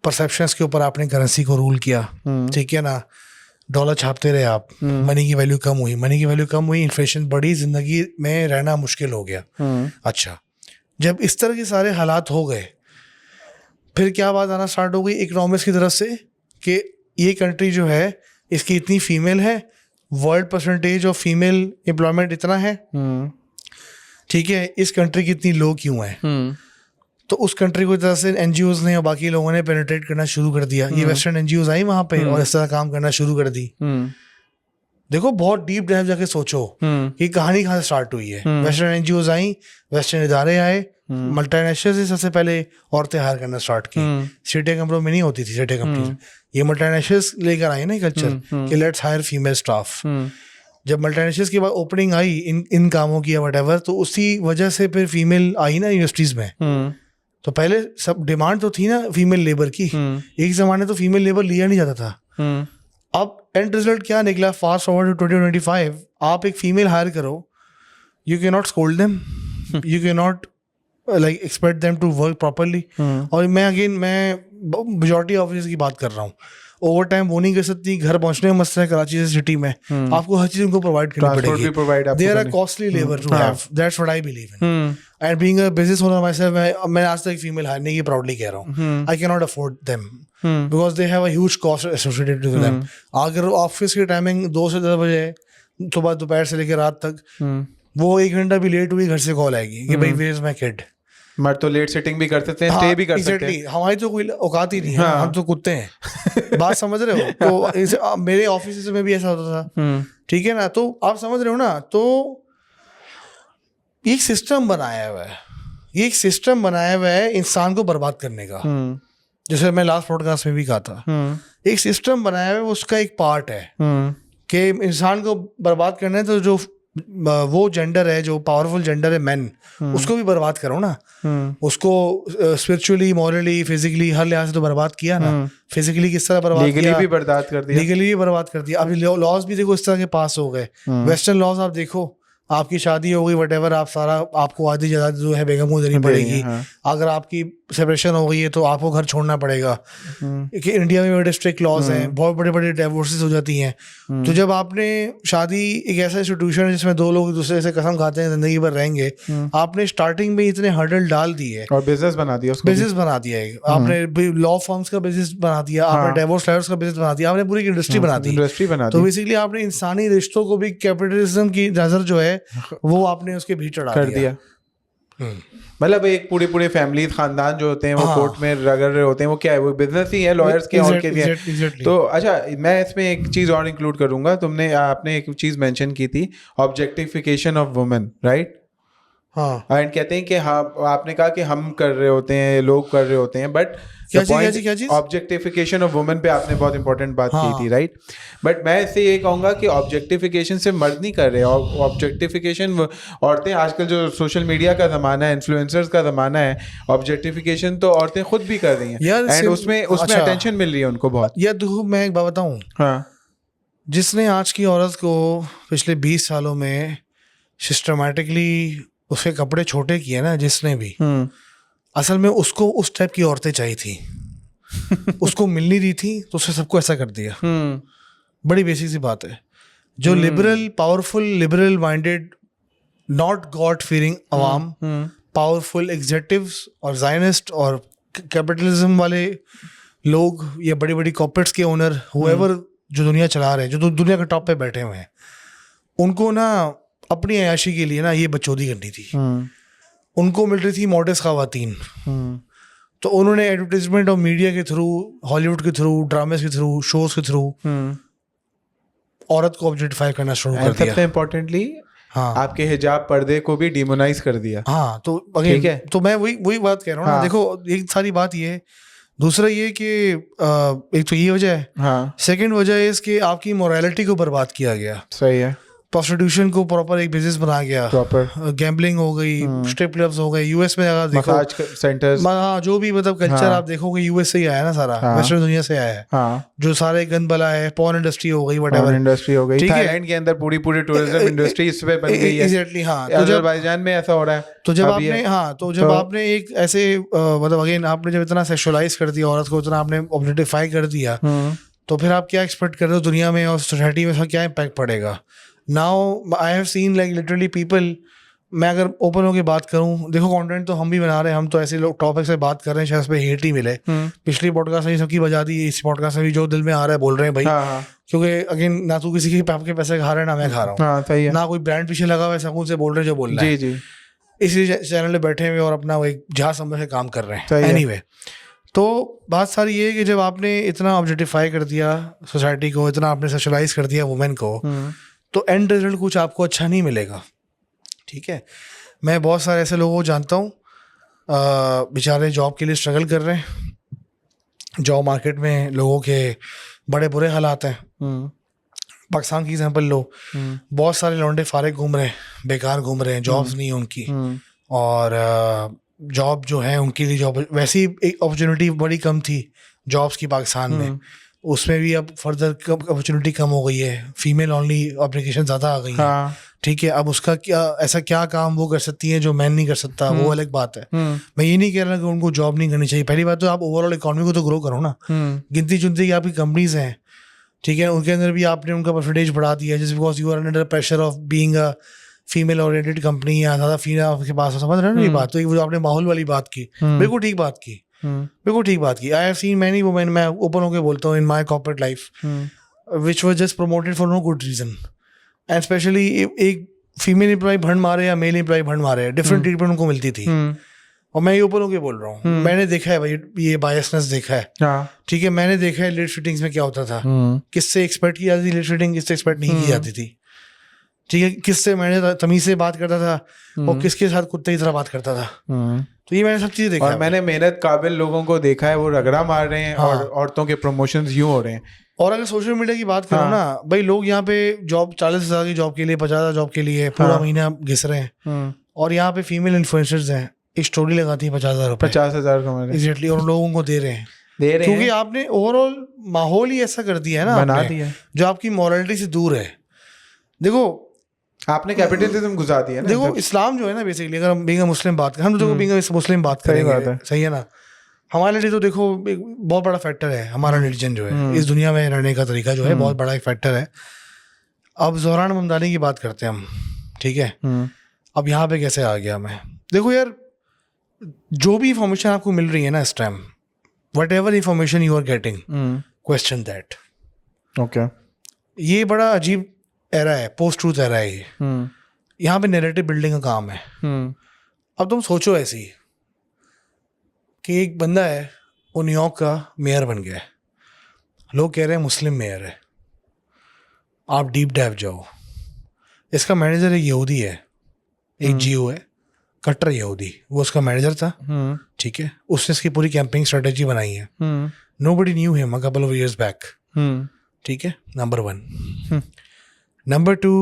परसेप्शंस के ऊपर आपने करेंसी को रूल किया। ठीक है ना, डॉलर छापते रहे आप, मनी की वैल्यू कम हुई, इन्फ्लेशन बढ़ी, जिंदगी में रहना मुश्किल हो गया। अच्छा, जब इस तरह के सारे हालात हो गए, फिर क्या बात आना स्टार्ट हो गई इकोनॉमिक्स की तरफ से कि ये कंट्री जो है इसकी इतनी फीमेल है, world percentage of female employment इतना है, ठीक है, इस कंट्री की इतनी लो क्यों है? तो उस कंट्री को इस तरह से एनजीओज ने और बाकी लोगों ने पेनिट्रेट करना शुरू कर दिया। ये वेस्टर्न एनजीओज आई वहां पे और इस तरह काम करना शुरू कर दी। देखो बहुत डीप डाइव जाके सोचो कि कहानी कहाँ से स्टार्ट हुई है। वेस्टर्न एनजीओज आई, वेस्टर्न इदारे आए, मल्टीनेशनल से सबसे पहले औरतें हायर करना स्टार्ट की। सिटी कंपनी में नहीं होती थी, सिटी कंपनी ये मल्टीनेशनल्स लेकर आई ना कल्चर कि लेट्स हायर फीमेल स्टाफ। जब मल्टीनेशनल्स के बाद ओपनिंग आई इन कामों की या व्हाटएवर, तो उसी वजह से फिर फीमेल आई ना यूनिवर्सिटीज में। तो पहले सब डिमांड तो थी ना फीमेल लेबर की, एक जमाने तो फीमेल लेबर लिया नहीं जाता था। अब एंड रिजल्ट क्या निकला, फास्ट फॉरवर्ड टू 2025, आप एक फीमेल हायर करो, you can not scold them, you can not like expect them to work properly. और मैं मेजॉरिटी ऑफिस की बात कर रहा हूँ, ओवर टाइम वो नहीं कर सकती, घर पहुंचने में मसला है कराची से सिटी में, आपको हर चीज उनको प्रोवाइड करनी पड़ेगी। They are costly labour to have, that's what I believe in. And being a business owner myself, मैं आज तक फीमेल हायर नहीं, ये प्राउडली कह रहा हूँ। I can not afford them because they have a huge cost associated with them. अगर ऑफिस की टाइमिंग 2 से 10 बजे सुबह दोपहर से लेकर रात तक, वो 1 घंटा भी लेट हुई घर से कॉल आएगी कि भाई वेयर इज माय किड। मर्द तो लेट सिटिंग भी कर सकते हैं, स्टे भी कर सकते हैं। हमारी तो कोई औकात ही नहीं है, हम तो कुत्ते हैं। बात समझ रहे हो? तो मेरे ऑफिस में भी ऐसा होता था, ठीक है ना? तो आप समझ रहे हो ना? तो एक सिस्टम बनाया हुआ है, ये एक सिस्टम बनाया हुआ है इंसान को बर्बाद करने का। जैसे मैं लास्ट पॉडकास्ट में भी कहा था, एक सिस्टम बनाया हुआ है, उसका एक पार्ट है कि इंसान को बर्बाद करना है। तो जो वो जेंडर है, जो पावरफुल जेंडर है मैन, उसको भी बर्बाद करो ना। उसको स्पिरिचुअली, मॉरली, फिजिकली हर लिहाज से तो बर्बाद किया ना। फिजिकली किस तरह बर्बाद किया, लीगली भी बर्बाद कर दिया। अभी लॉज भी देखो इस तरह के पास हो गए। वेस्टर्न लॉज आप देखो, आपकी शादी हो गई व्हाटएवर, आप सारा, आपको आधी जायदाद जो है बेगम को देनी पड़ेगी। अगर आपकी सेपरेशन हो गई है तो आपको घर छोड़ना पड़ेगा। कि इंडिया में बड़े स्ट्रिक्ट लॉज हैं, बहुत बड़े बड़े डिवोर्सेस हो जाती हैं। तो जब आपने शादी, एक ऐसा इंस्टीट्यूशन है जिसमें 2 लोग दूसरे से कसम खाते हैं जिंदगी भर रहेंगे, आपने स्टार्टिंग में इतने हर्डल डाल दिए और बिजनेस बना दिया आपने, लॉ फर्म्स का बिजनेस बना दिया, आपने डिवोर्स लॉयर्स का बिजनेस बना दिया, आपने पूरी इंडस्ट्री बना दी। तो बेसिकली आपने इंसानी रिश्तों को भी कैपिटलिज्म की नजर जो है वो आपने उसके भीतर चढ़ा दिया। मतलब एक पूरे फैमिली खानदान जो होते हैं वो कोर्ट में रगड़ रहे होते हैं, वो क्या है, वो बिजनेस ही है, लॉयर्स के और के भी है। तो अच्छा, मैं इसमें एक चीज और इंक्लूड करूंगा, आपने एक चीज मेंशन की थी, ऑब्जेक्टिफिकेशन ऑफ वुमेन, राइट? हाँ, एंड कहते हैं कि हाँ, आपने कहा कि हम कर रहे होते हैं, लोग कर रहे होते हैं, बट क्या चीज ऑब्जेक्टिफिकेशन ऑफ वुमेन पे आपने बहुत इंपॉर्टेंट बात की थी, राइट? बट मैं इससे ये कहूंगा कि ऑब्जेक्टिफिकेशन से मर्द नहीं कर रहे, ऑब्जेक्टिफिकेशन औरतें, आजकल जो सोशल मीडिया का जमाना है, इन्फ्लुएंसर्स का जमाना है, ऑब्जेक्टिफिकेशन तो औरतें खुद भी कर रही हैं, एंड उसमें अटेंशन मिल रही है उनको बहुत। यार देखो, मैं एक बात बताऊं, हाँ, जिसने आज की औरत को पिछले 20 सालों में सिस्टमैटिकली उसके कपड़े छोटे किए ना, जिसने भी, असल में उसको उस टाइप की औरतें चाहिए थी। उसको मिल नहीं रही थी तो उसने सबको ऐसा कर दिया। बड़ी बेसिक सी बात है। जो liberal, powerful, liberal minded, not god fearing अवाम, पावरफुल एग्जेक्टिव्स और जायनिस्ट और कैपिटलिज्म वाले लोग, या बड़ी बड़ी कॉर्पोरेट्स के ओनर, हुएवर जो दुनिया चला रहे हैं, जो दुनिया के टॉप पे बैठे हुए हैं, उनको ना अपनी अयाशी के लिए ना ये बकचोदी करनी थी। उनको मिल रही थी मॉडर्स खवातीन, तो उन्होंने एडवर्टाइजमेंट और मीडिया के थ्रू, हॉलीवुड के थ्रू, ड्रामे के थ्रू, शोज के थ्रू औरत को ऑब्जेक्टिफाई करना शुरू कर दिया। सबसे इम्पोर्टेंटली, हाँ, आपके हिजाब पर्दे को भी डिमोनाइज कर दिया। हाँ, तो ठीक है, तो मैं वही बात कह रहा हूँ ना। देखो, एक सारी बात ये, दूसरा ये कि एक तो ये वजह है, हाँ, सेकंड वजह है इसके आपकी मोरालिटी को बर्बाद किया गया। सही है। प्रोस्टिट्यूशन को प्रॉपर एक बिजनेस बना गया, प्रॉपर गैम्बलिंग हो गई, स्ट्रिप क्लब्स हो गए। यूएस में अगर देखो, मसाज सेंटर्स, हाँ, जो भी मतलब कल्चर आप देखोगे यूएस से ही आया ना सारा, वेस्टर्न दुनिया से आया है। हाँ, जो सारे गंद बला है, पॉर्न इंडस्ट्री हो गई, व्हाटएवर इंडस्ट्री हो गई, थाईलैंड के अंदर पूरी टूरिज्म इंडस्ट्री इस पे बन गई है। एग्जैक्टली, हाँ, तो अज़रबैजान में ऐसा हो रहा है। तो जब आपने, हाँ, तो जब आपने एक ऐसे मतलब अगेन आपने जब इतना सेक्सुअलाइज कर दिया औरत को, इतना आपने ऑब्जेक्टिफाई कर दिया, तो फिर आप क्या एक्सपेक्ट कर रहे हो दुनिया में और सोसाइटी में, क्या इम्पैक्ट पड़ेगा? Now I have seen like literally people, मैं अगर ओपन होकर बात करूं, देखो कंटेंट तो हम भी बना रहे हैं, हम तो ऐसे लोग टॉपिक से बात कर रहे हैं शायद उस पर हेट ही मिले। पिछली पॉडकास्ट में सबकी बजा दी, इस पॉडकास्ट में भी जो दिल में आ रहा है बोल रहे हैं भाई। हाँ। क्योंकि अगेन ना तू किसी के आपके पैसे खा रहे हैं, ना मैं खा रहा हूँ। हाँ, सही है। ना कोई ब्रांड पीछे लगा हुआ है, सकून से बोल रहे हैं जो बोल रहे हैं। जी जी, इसी चैनल पे बैठे हुए और अपना एक जहाज समझ के काम कर रहे हैं। एनीवे, तो बात सारी ये है कि जब आपने इतना ऑब्जेक्टिफाई कर दिया सोसाइटी को, इतना आपने सेक्सुअलाइज कर दिया वुमेन को, तो एंड रिजल्ट कुछ आपको अच्छा नहीं मिलेगा। ठीक है, मैं बहुत सारे ऐसे लोगों को जानता हूँ, बेचारे जॉब के लिए स्ट्रगल कर रहे हैं, जॉब मार्केट में लोगों के बड़े बुरे हालात हैं। पाकिस्तान की एग्जांपल लो, बहुत सारे लौंडे फारिग घूम रहे हैं, बेकार घूम रहे हैं, जॉब्स नहीं है उनकी, और जॉब जो है उनके लिए, जॉब वैसी एक अपॉर्चुनिटी बड़ी कम थी जॉब्स की पाकिस्तान में, उसमें भी अब फर्दर अपॉर्चुनिटी कम हो गई है, फीमेल ओनली एप्लीकेशन ज़्यादा आ गई है। ठीक है, अब उसका क्या काम वो कर सकती है जो मैन नहीं कर सकता, वो अलग बात है। मैं ये नहीं कह रहा कि उनको जॉब नहीं करनी चाहिए। पहली बात तो आप ओवरऑल इकोनॉमी को तो ग्रो करो ना। गिनती चुनती की आपकी कंपनीज हैं, ठीक है, उनके अंदर भी आपने उनका परसेंटेज बढ़ा दिया just because you are under pressure of being a female oriented company, या ज़्यादा फीमेल आपके पास, समझ रहे हो ना ये बात? तो ये आपने माहौल वाली बात की, बिल्कुल ठीक बात की, बिल्कुल ठीक बात की। I have seen many women, मैं ओपन होकर बोलता हूँ, in my corporate life, which was just promoted for no good reason, and specially एक फीमेल एम्प्लॉय भंड मारे या मेल एम्प्लॉय भंड मारे, डिफरेंट ट्रीटमेंट उनको मिलती थी। और मैं ये ओपन होकर बोल रहा हूँ, मैंने देखा है भाई, ये बायसनेस देखा है। ठीक है, मैंने देखा है लीड फिटिंग्स में क्या होता था, किससे एक्सपेक्ट की जाती थी लीड फिटिंग, किससे एक्सपेक्ट नहीं की जाती थी। ठीक है, किससे मैंने तमीज से बात करता था और किसके साथ कुत्ते की तरह बात करता था। तो ये मैंने सब चीजें देखा, और मैंने मेहनत काबिल लोगों को देखा है, वो रगड़ा मार रहे हैं। हाँ। और औरतों के प्रमोशंस यूं हो रहे हैं। और अगर सोशल मीडिया की बात करो ना भाई, लोग यहाँ पे जॉब 40,000 की जॉब के लिए, 50,000 जॉब के लिए पूरा महीना घिस रहे हैं, और यहाँ पे फीमेल इन्फ्लुएंसर्स हैं, एक स्टोरी लगाती है 50,000 रुपए, 50,000 कमा रहे हैं एग्जैक्टली, और लोगों को दे रहे हैं क्योंकि आपने ओवरऑल माहौल ही ऐसा कर दिया है ना, बना दिया जो आपकी मॉरलिटी से दूर है। देखो, आपने कैपिटलिज्म घुसा दिया ना। देखो, इस्लाम जो है ना, बेसिकली अगर हम बीइंग मुस्लिम बात करें, हम तो बीइंग मुस्लिम बात करेंगे, सही है ना, हमारे लिए तो देखो एक बहुत बड़ा फैक्टर है हमारा रिलीजन जो है, इस दुनिया में रहने का तरीका जो है बहुत बड़ा एक फैक्टर है। अब ज़ोहरान ममदानी की बात करते हैं हम, ठीक है, अब यहाँ पे कैसे आ गया मैं? देखो यार, जो भी इंफॉर्मेशन आपको मिल रही है ना इस time, whatever information you are getting, question that. Okay, ये बड़ा अजीब एरा है, पोस्ट ट्रूथ एरा है ये। यहाँ पे नैरेटिव बिल्डिंग का काम है। अब तुम सोचो ऐसी कि एक बंदा है, वो न्यूयॉर्क का मेयर बन गया है, लोग कह रहे हैं मुस्लिम मेयर है। आप डीप डाइव जाओ, इसका मैनेजर एक यहूदी है, एक जीओ है, कट्टर यहूदी, वो उसका मैनेजर था। ठीक है, उसने इसकी पूरी कैंपेनिंग स्ट्रेटेजी बनाई है। Nobody knew him a couple of years back. ठीक है, नंबर 1। नंबर 2,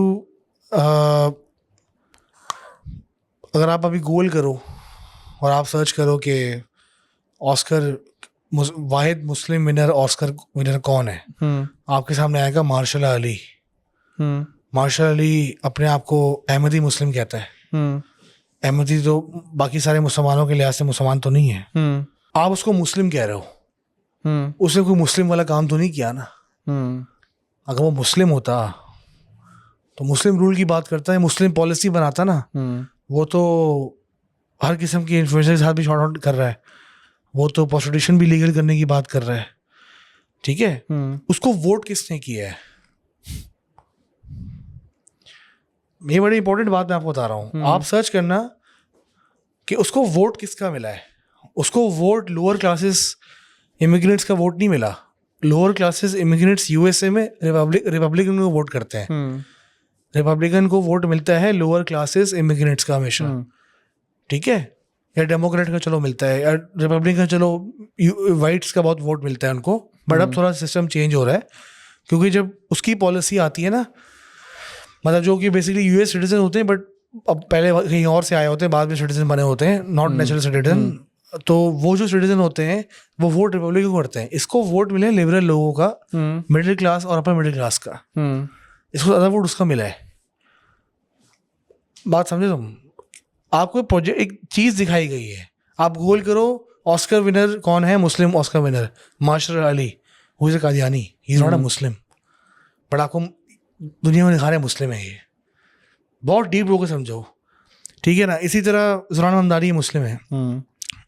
अगर आप अभी गूगल करो और आप सर्च करो कि ऑस्कर वाहिद मुस्लिम विनर ऑस्कर विनर कौन है, आपके सामने आएगा मार्शल अली। मार्शल अली अपने आप को अहमदी मुस्लिम कहता है। अहमदी तो बाकी सारे मुसलमानों के लिहाज से मुसलमान तो नहीं है। आप उसको मुस्लिम कह रहे हो, उसने कोई मुस्लिम वाला काम तो नहीं किया ना। अगर वो मुस्लिम होता तो मुस्लिम रूल की बात करता है, मुस्लिम पॉलिसी बनाता ना। वो तो हर किस्म की इन्फ्लुएंसर के साथ भी शॉर्ट आउट कर रहा है, वो तो प्रोस्टिट्यूशन भी लीगल करने की बात कर रहा है। ठीक है, उसको वोट किसने किया है? ये बड़ी इंपॉर्टेंट बात मैं आपको बता रहा हूँ। आप सर्च करना कि उसको वोट किसका मिला है। उसको वोट लोअर क्लासेस इमिग्रेंट्स का वोट नहीं मिला। लोअर क्लासेस इमिग्रेंट्स यूएसए में रिपब्लिकन को वोट करते हैं। रिपब्लिकन को वोट मिलता है लोअर क्लासेस इमिग्रेंट्स का हमेशा। ठीक है, या डेमोक्रेट का चलो मिलता है, या रिपब्लिकन चलो वाइट्स का बहुत वोट मिलता है उनको। बट अब थोड़ा सिस्टम चेंज हो रहा है, क्योंकि जब उसकी पॉलिसी आती है ना, मतलब जो कि बेसिकली यूएस सिटीजन होते हैं बट अब पहले कहीं और से आए होते हैं, बाद में सिटीजन बने होते हैं, नॉट नेचुरल सिटीजन। तो वो जो सिटीजन होते हैं वो वोट रिपब्लिकन को करते हैं। इसको वोट मिले लिबरल लोगों का, मिडिल क्लास और अपर मिडिल क्लास का। इसको ज़्यादा वोट उसका मिला है। बात समझे तुम? आपको प्रोजेक्ट एक चीज़ दिखाई गई है, आप गूगल करो ऑस्कर विनर कौन है, Muslim Oscar winner Mahershala Ali, who is a Qadiani, he is not a Muslim, but आपको दुनिया में दिखा रहे हैं मुस्लिम है। ये बहुत डीप होकर समझो। ठीक है ना? इसी तरह ज़ुरान हमदानी मुस्लिम है,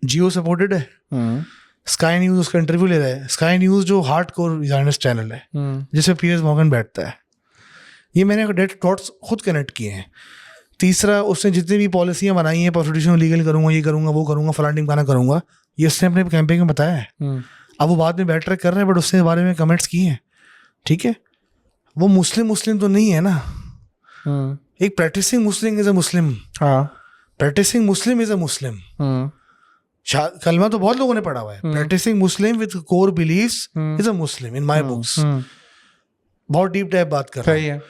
जियो सपोर्टेड है। स्काई न्यूज़ उसका इंटरव्यू ले रहा है। स्काई न्यूज़ जो हार्ड कोर ज़ायनिस्ट चैनल है, जिसमें पियर्स मॉर्गन बैठता है। ये मैंने डेट थॉट्स खुद कनेक्ट किए हैं। तीसरा, उसने जितनी भी पॉलिसियाँ बनाई हैं, प्रोस्टिट्यूशन लीगल करूँगा, ये करूँगा, वो करूँगा, फलाना टिमकाना करूँगा, ये उसने अपने कैंपेन में बताया है। अब वो बाद में बैठ ट्रैक कर रहे हैं, बट उसने बारे में कमेंट्स किए हैं। ठीक है, वो मुस्लिम तो नहीं है ना। एक practising Muslim is a Muslim. Practising Muslim is a Muslim. कलमा तो बहुत लोगों ने पढ़ा हुआ है। Practising Muslim with core beliefs is a Muslim in my books. बहुत डीप टाइप बात कर रहे हैं।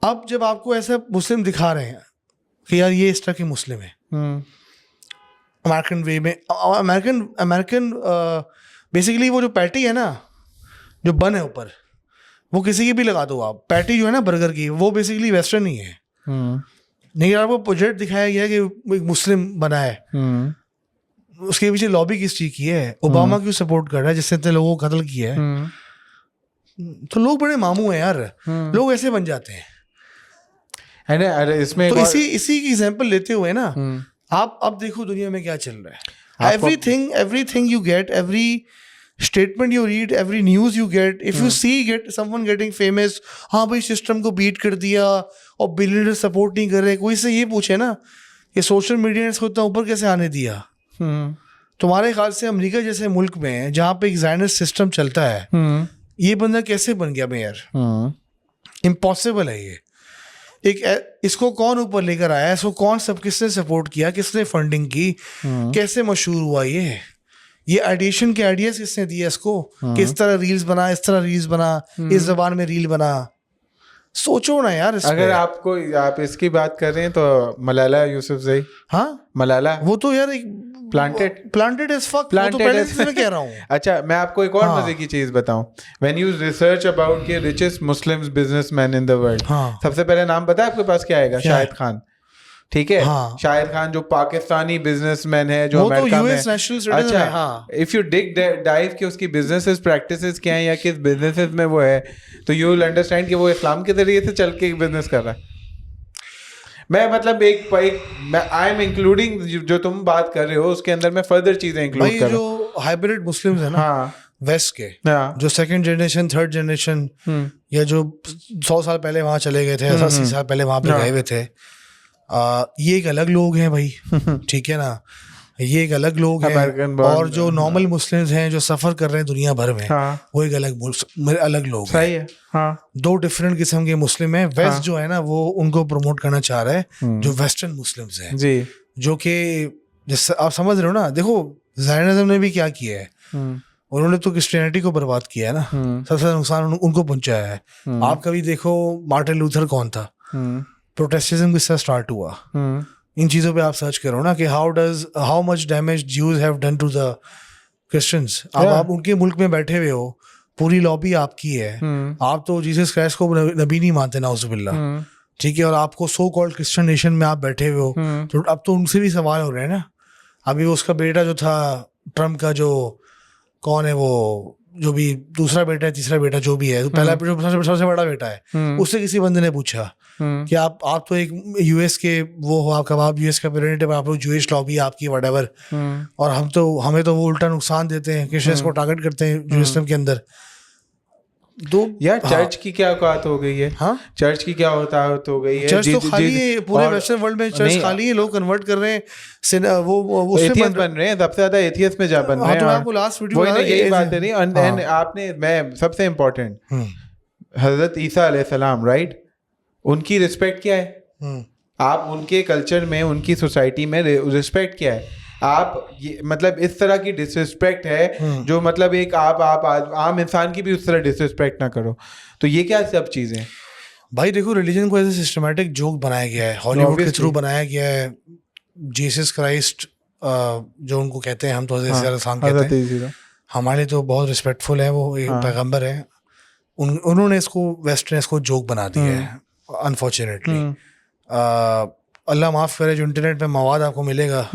अब जब आपको ऐसा मुस्लिम दिखा रहे हैं कि यार ये इस तरह की मुस्लिम है, अमेरिकन वे में, अमेरिकन बेसिकली वो जो पैटी है ना, जो बन है ऊपर, वो किसी की भी लगा दो आप, पैटी जो है ना बर्गर की, वो बेसिकली वेस्टर्न ही है। नहीं, आपको प्रोजेक्ट दिखाया गया कि एक मुस्लिम बना है, उसके पीछे लॉबी किस चीज की है, ओबामा क्यों सपोर्ट कर रहा है जिसने इतने लोगों को कत्ल किया है। तो लोग बड़े मामू हैं यार, लोग ऐसे बन जाते हैं। अरे इसमें तो इसी की एग्जांपल लेते हुए ना, आप अब देखो दुनिया में क्या चल रहा है। Everything you get, every statement you read, every news you get, if you see someone getting famous, हाँ भाई सिस्टम को बीट कर दिया और बिलियनर सपोर्ट नहीं कर रहे, कोई से ये पूछे ना कि सोशल मीडिया ने इसको इतना ऊपर कैसे आने दिया। तुम्हारे ख्याल से अमेरिका जैसे मुल्क में जहाँ पे एक ज़ायनिस्ट सिस्टम चलता है, ये बंदा कैसे बन गया मेयर? इम्पॉसिबल है ये। इसको कौन ऊपर लेकर आया, इसको किसने सपोर्ट किया, किसने फंडिंग की, कैसे मशहूर हुआ ये आइडिएशन के आइडियाज किसने दिए इसको कि इस तरह रील्स बना, इस तरह रील्स बना, इस जबान में रील बना? सोचो ना यार। अगर आप इसकी बात कर रहे हैं तो मलाला यूसुफजई, हाँ मलाला, वो तो यार एक प्लांटेड एज फक, तो पहले से मैं कह रहा हूँ। अच्छा, मैं आपको एक और मजे की चीज बताऊं। व्हेन यू रिसर्च अबाउट के richest Muslim businessman in the world, सबसे पहले नाम पता है आपके पास क्या आएगा? शाहिद खान। ठीक है, शाहिद खान जो पाकिस्तानी बिजनेसमैन है, जो अमेरिका में, अच्छा, इफ यू डिग डाइव कि उसकी बिजनेसेस प्रैक्टिसेस क्या है या किस बिजनेसेस में वो है, तो यू विल अंडरस्टैंड कि वो इस्लाम के जरिए से चल के बिजनेस कर रहा है। मैं मतलब आई एम इंक्लूडिंग जो तुम बात कर रहे हो उसके अंदर मैं फर्दर चीजें इंक्लूड कर रहा हूं। जो हाइब्रिड मुस्लिम्स है ना, वेस्ट के, जो सेकंड जनरेशन, थर्ड जनरेशन, या जो 100 साल पहले वहां चले गए थे, 80 साल पहले वहां पे गए हुए थे, ये एक अलग लोग हैं भाई, ठीक है ना, ये एक अलग लोग हैं। American born, और जो नॉर्मल मुस्लिम्स हैं जो सफर कर रहे हैं दुनिया भर में, हाँ वो एक अलग लोग हैं। सही है। हाँ दो डिफरेंट किस्म के मुस्लिम हैं। वेस्ट जो है ना वो उनको प्रमोट करना चाह रहा है, जो वेस्टर्न मुस्लिम्स हैं, जी। जो कि जैसे आप समझ रहे हो ना, देखो ज़ायनिज़्म ने भी क्या किया है, उन्होंने तो क्रिश्चियनिटी को बर्बाद किया है ना, सबसे ज्यादा नुकसान उनको पहुंचाया है। आप कभी देखो मार्टिन लूथर कौन था, प्रोटेस्टेंटिज्म किससे स्टार्ट हुआ, इन चीज़ों पे आप सर्च करो ना कि how much damage Jews have done to the Christians. अब आप उनके मुल्क में बैठे हुए हो, पूरी लॉबी आपकी है, आप तो जीसस क्राइस्ट को नबी नहीं मानते नाउजुबिल्लाह, ठीक है, और आपको सो कॉल्ड क्रिश्चियन नेशन में आप बैठे हुए हो, तो अब तो उनसे भी सवाल हो रहे हैं ना। अभी उसका बेटा जो था ट्रम्प का, जो कौन है वो, जो भी दूसरा बेटा है, तीसरा बेटा जो भी है, तो पहला सबसे बड़ा बेटा है, उससे किसी बंदे ने पूछा कि आप तो एक यूएस के वो हो, आप यूएस का प्रेसिडेंट है, आप लोग जूइश लॉबी आपकी व्हाटएवर, और हमें तो वो उल्टा नुकसान देते हैं, क्रिश्चियंस को टारगेट करते हैं जेरूसलम के अंदर। तो यार चर्च की क्या औकात हो गई है, हाँ चर्च की क्या औकात हो गई है। चर्च तो खाली है, पूरे वेस्टर्न वर्ल्ड में चर्च खाली है, लोग कन्वर्ट कर रहे हैं, वो एथियस्ट बन रहे हैं, सबसे ज्यादा एथियस्ट में जा बन रहे हैं। तो मैं आपको लास्ट वीडियो वही ना, यही बात है नहीं। आपने, मैं सबसे इम्पोर्टेंट, हजरत ईसा अलैहिस्सलाम, राइट, उनकी रिस्पेक्ट क्या है, आप उनके कल्चर में, उनकी सोसाइटी में रिस्पेक्ट क्या है, आप ये मतलब इस तरह की डिसरिस्पेक्ट है जो मतलब एक आप आम इंसान की भी उस तरह डिसरिस्पेक्ट ना करो, तो ये क्या सब चीजें भाई। देखो रिलीजन को ऐसे सिस्टमैटिक जोक बनाया गया है, हॉलीवुड के थ्रू बनाया गया है। जीसस क्राइस्ट जो उनको कहते हैं, हम तो कहते हैं, हमारे लिए तो बहुत रिस्पेक्टफुल है, वो एक पैगंबर है, उन्होंने इसको वेस्ट ने इसको जोक बना दिया है अनफॉर्चुनेटली। अल्लाह माफ करे, जो इंटरनेट पे मवाद आपको मिलेगा,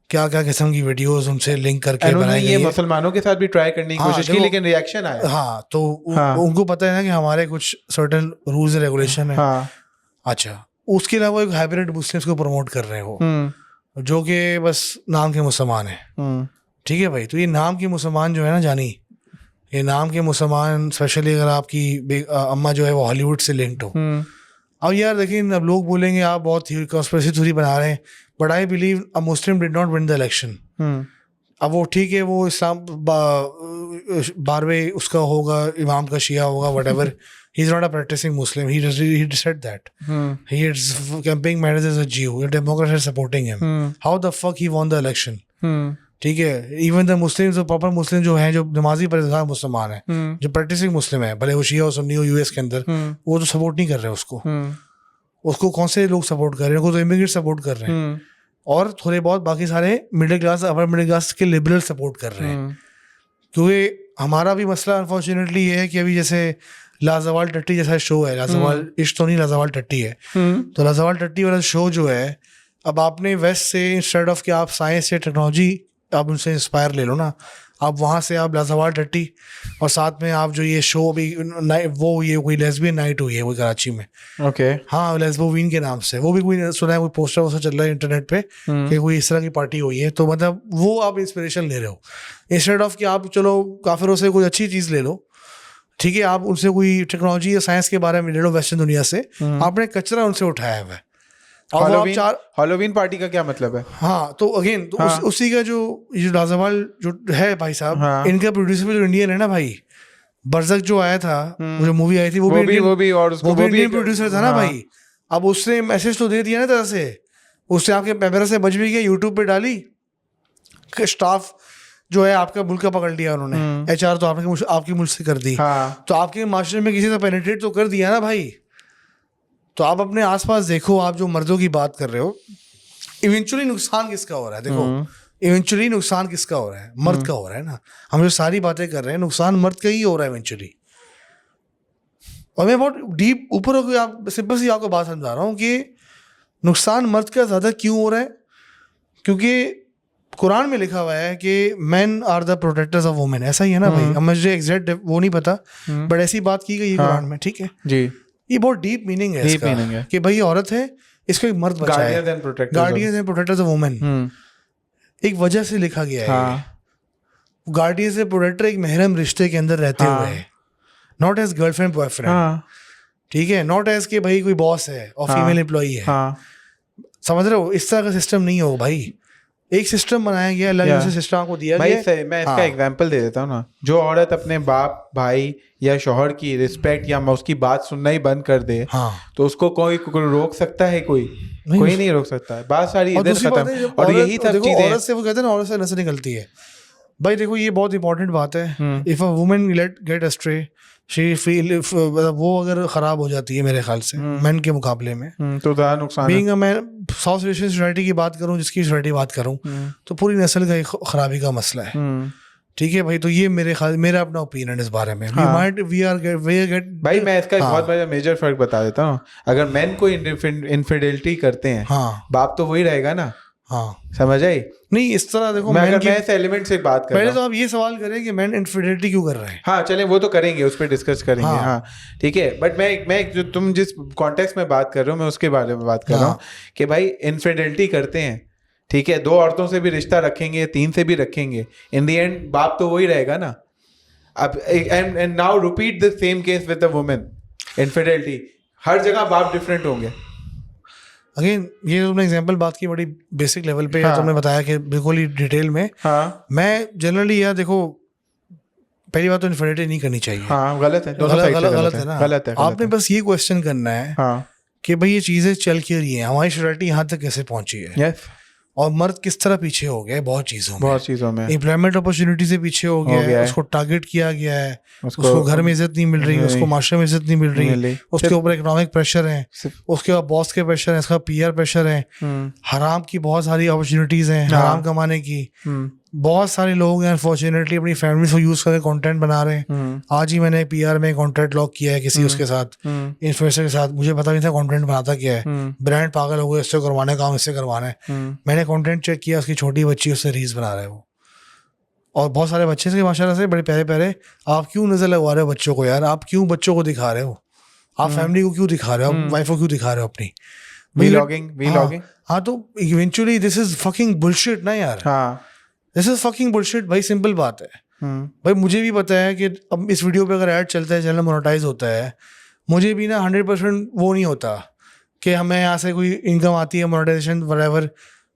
क्या क्या किस्म की वीडियोस उनसे लिंक करके बनाई गई है। मुसलमानों के साथ भी ट्राई करने की कोशिश की, लेकिन रिएक्शन आया। हाँ, तो उनको पता है ना कि हमारे कुछ सर्टेन रूल्स एंड रेगुलेशन है। अच्छा, उसके अलावा एक हाइब्रिड मुस्लिम्स को प्रमोट कर रहे हो, जो कि बस नाम के मुसलमान है, ठीक है भाई। तो ये नाम के मुसलमान जो है ना जानी, ये नाम के मुसलमान, स्पेशली अगर आपकी अम्मा जो है वो हॉलीवुड से लिंक्ड हो। अब यार लेकिन अब लोग बोलेंगे आप बहुत कॉन्स्पिरेसी थ्योरी बना रहे हैं, but I believe a Muslim did not win the election. अब वो ठीक है, वो इस्लाम 12वें उसका होगा, इमाम का शिया होगा, whatever, he is not a practising Muslim, he said that he is campaigning manage as a Jew, Democrats are supporting him, how the fuck he won the election, ठीक है। इवन द मुस्लिम, जो प्रॉपर मुस्लिम जो हैं, जो नमाजी परहेज़गार मुसलमान है, जो प्रैक्टिसिंग मुस्लिम है, भले वो शिया हो सुन्नी हो यूएस के अंदर, वो तो सपोर्ट नहीं कर रहे उसको कौन से लोग सपोर्ट कर रहे हैं, उनको तो इमिग्रेट सपोर्ट कर रहे हैं, और थोड़े बहुत बाकी सारे middle class, upper middle class के लिबरल सपोर्ट कर रहे हैं। क्योंकि हमारा भी मसला अनफॉर्चुनेटली ये है कि अभी जैसे लाजवाल टट्टी जैसा शो है, लाजवाल इश्क तो नहीं, लाजवाल टट्टी है, तो लाजवाल टट्टी वाला शो जो है, अब आपने वेस्ट से इंस्टेड ऑफ कि आप साइंस या टेक्नोलॉजी आप उनसे इंस्पायर ले लो ना, आप वहाँ से आप लाजवाल टट्टी, और साथ में आप जो ये शो अभी वो ये कोई लेस्बियन नाइट हुई है वो कराची में, ओके, हाँ लेस्बोवीन के नाम से, वो भी कोई सुना है, कोई पोस्टर वोस्टर चल रहा है इंटरनेट पे कि कोई इस तरह की पार्टी हुई है। तो मतलब वो आप इंस्पिरेशन ले रहे हो, इंस्टेड ऑफ कि आप चलो काफिरों से कोई अच्छी चीज़ ले लो, ठीक है, आप उनसे कोई टेक्नोलॉजी या साइंस के बारे में ले लो वेस्टर्न दुनिया से, आपने कचरा उनसे उठाया हुआ है। हैलोवीन पार्टी का क्या मतलब है? हाँ, तो अगेन तो उसी का जो लाजवाल जो है भाई साहब, इनका प्रोड्यूसर जो इंडियन है ना भाई, बरज़क जो आया था, जो मूवी आई थी, वो भी इंडियन प्रोड्यूसर था ना भाई। अब उसने मैसेज तो दे दिया ना तरह से, उससे आपके पैमेरा से बच भी गया, यूट्यूब पे डाली, स्टाफ जो है आपका मुल्क का पकड़ लिया उन्होंने, HR तो आपकी मुल्क से कर दी, तो आपके माशरे में किसी से पेनिट्रेट तो कर दिया ना भाई। तो आप अपने आसपास देखो, आप जो मर्दों की बात कर रहे हो, इवेंचुअली नुकसान किसका हो रहा है? देखो इवेंचुअली नुकसान किसका हो रहा है? मर्द का हो रहा है ना। हम जो सारी बातें कर रहे हैं, नुकसान मर्द का ही हो रहा है इवेंचुअली। और मैं बहुत डीप ऊपर होकर आप सिंपल सी आपको बात समझा रहा हूँ कि नुकसान मर्द का ज़्यादा क्यों हो रहा है, क्योंकि कुरान में लिखा हुआ है कि man are the protectors of women, ऐसा ही है ना भाई। अब मुझे एग्जैक्ट वो नहीं पता, बट ऐसी बात की गई है कुरान में, ठीक है जी। ये बहुत डीप मीनिंग है इसका, कि भाई औरत है, इसको एक मर्द बचाए, guardians and protectors of women, एक वजह से लिखा गया है। गार्डियंस एंड प्रोटेक्टर एक महरम रिश्ते के अंदर रहते हुए है, नॉट एज गर्लफ्रेंड बॉयफ्रेंड, ठीक है, नॉट एज के भाई कोई बॉस है और फीमेल एम्प्लॉई है। समझ रहे हो? इस तरह का सिस्टम नहीं हो भाई, एक सिस्टम बनाया गया, अल्लाह ने सिस्टम आपको दिया भाई गया। मैं इसका एग्जांपल दे देता हूँ ना, जो औरत अपने बाप भाई या शौहर की रिस्पेक्ट या उसकी बात सुनना ही बंद कर दे, तो उसको कोई रोक सकता है? कोई नहीं रोक सकता है। बात सारी इधर खत्म। और यही सब चीजें, औरत से वो कहते हैं ना, औरत से नजर निकलती है भाई। देखो ये बहुत इंपॉर्टेंट बात है। If a woman get astray, she feel, वो अगर खराब हो जाती है मेरे ख्याल से मैन के मुकाबले में, तो ज़्यादा नुकसान being a man, south Asian society की बात करूं, जिसकी सोसाइटी बात करूं, तो पूरी नस्ल का एक खराबी का मसला है। ठीक है भाई, तो ये मेरा अपना ओपिनियन इस बारे में। भाई मैं इसका एक बहुत बड़ा मेजर फर्क बता देता हूँ। अगर मैन को इनफिडेलिटी करते हैं, बाप तो वही रहेगा ना। समझ आई? नहीं, इस तरह देखो, मैं इस एलिमेंट से बात कर रहा हूं। पहले तो आप ये सवाल करें कि मैन इनफिडेलिटी क्यों कर रहे हैं। हाँ चलें, वो तो करेंगे, उस पर डिस्कस करेंगे। हाँ ठीक है, बट मैं जो तुम जिस कॉन्टेक्स्ट में बात कर रहे हो, मैं उसके बारे में बात कर रहा हूँ कि भाई इनफिडेलिटी करते हैं, ठीक है, 2 औरतों से भी रिश्ता रखेंगे, 3 से भी रखेंगे, इन द एंड बाप तो वही रहेगा ना। अब and now repeat the same case with the women, infidelity, हर जगह बाप डिफरेंट होंगे। अगेन ये तुमने एग्जांपल बात की बड़ी बेसिक लेवल पे, तुमने बताया कि बिल्कुल ही डिटेल में। मैं जनरली यार देखो, पहली बात तो इनफिडेलिटी नहीं करनी चाहिए। गलत है, गलत है ना। गलत है। आपने बस ये क्वेश्चन करना है कि भाई ये चीजें चल क्यों रही हैं, हमारी सोसाइटी यहाँ तक कैसे पहुंची है, और मर्द किस तरह पीछे हो गए बहुत चीज़ों में। एम्प्लॉयमेंट अपॉर्चुनिटी से पीछे हो गया है, उसको टारगेट किया गया है, उसको घर में इज्जत नहीं मिल रही, उसको माशरे में इज्जत नहीं मिल रही, उसके ऊपर इकोनॉमिक प्रेशर है, उसके बाद बॉस के प्रेशर है, इसका पीआर प्रेशर है, हराम की बहुत सारी अपॉर्चुनिटीज हैं, हराम कमाने की। बहुत सारे लोग हैं अनफॉर्चुनेटली अपनी फैमिली को यूज करके कंटेंट बना रहे हैं। आज ही मैंने पीआर में कॉन्ट्रैक्ट लॉक किया है किसी उसके साथ, इन्फ्लुएंसर के साथ, मुझे पता नहीं था कंटेंट बनाता क्या है। ब्रांड पागल हो गए, इससे करवाने काम इससे करवाना है। मैंने कंटेंट चेक किया, उसकी छोटी बच्ची उससे रील्स बना रहे हैं वो, और बहुत सारे बच्चे से माशाल्लाह से बड़े प्यारे प्यारे। आप क्यों नजर लगवा रहे हो बच्चों को यार? आप क्यों बच्चों को दिखा रहे हो? आप फैमिली को क्यों दिखा रहे हो? आप वाइफ को क्यों दिखा रहे हो अपनी? व्लॉगिंग। हाँ, तो eventually this is fucking bullshit ना यार। दिस इज फकिंग बुलशिट भाई, सिंपल बात है। भाई मुझे भी पता है कि अब इस वीडियो पे अगर ऐड चलता है, चैनल मोनेटाइज होता है, मुझे भी ना 100% वो नहीं होता कि हमें यहाँ से कोई इनकम आती है, मोनेटाइजेशन व्हाटएवर।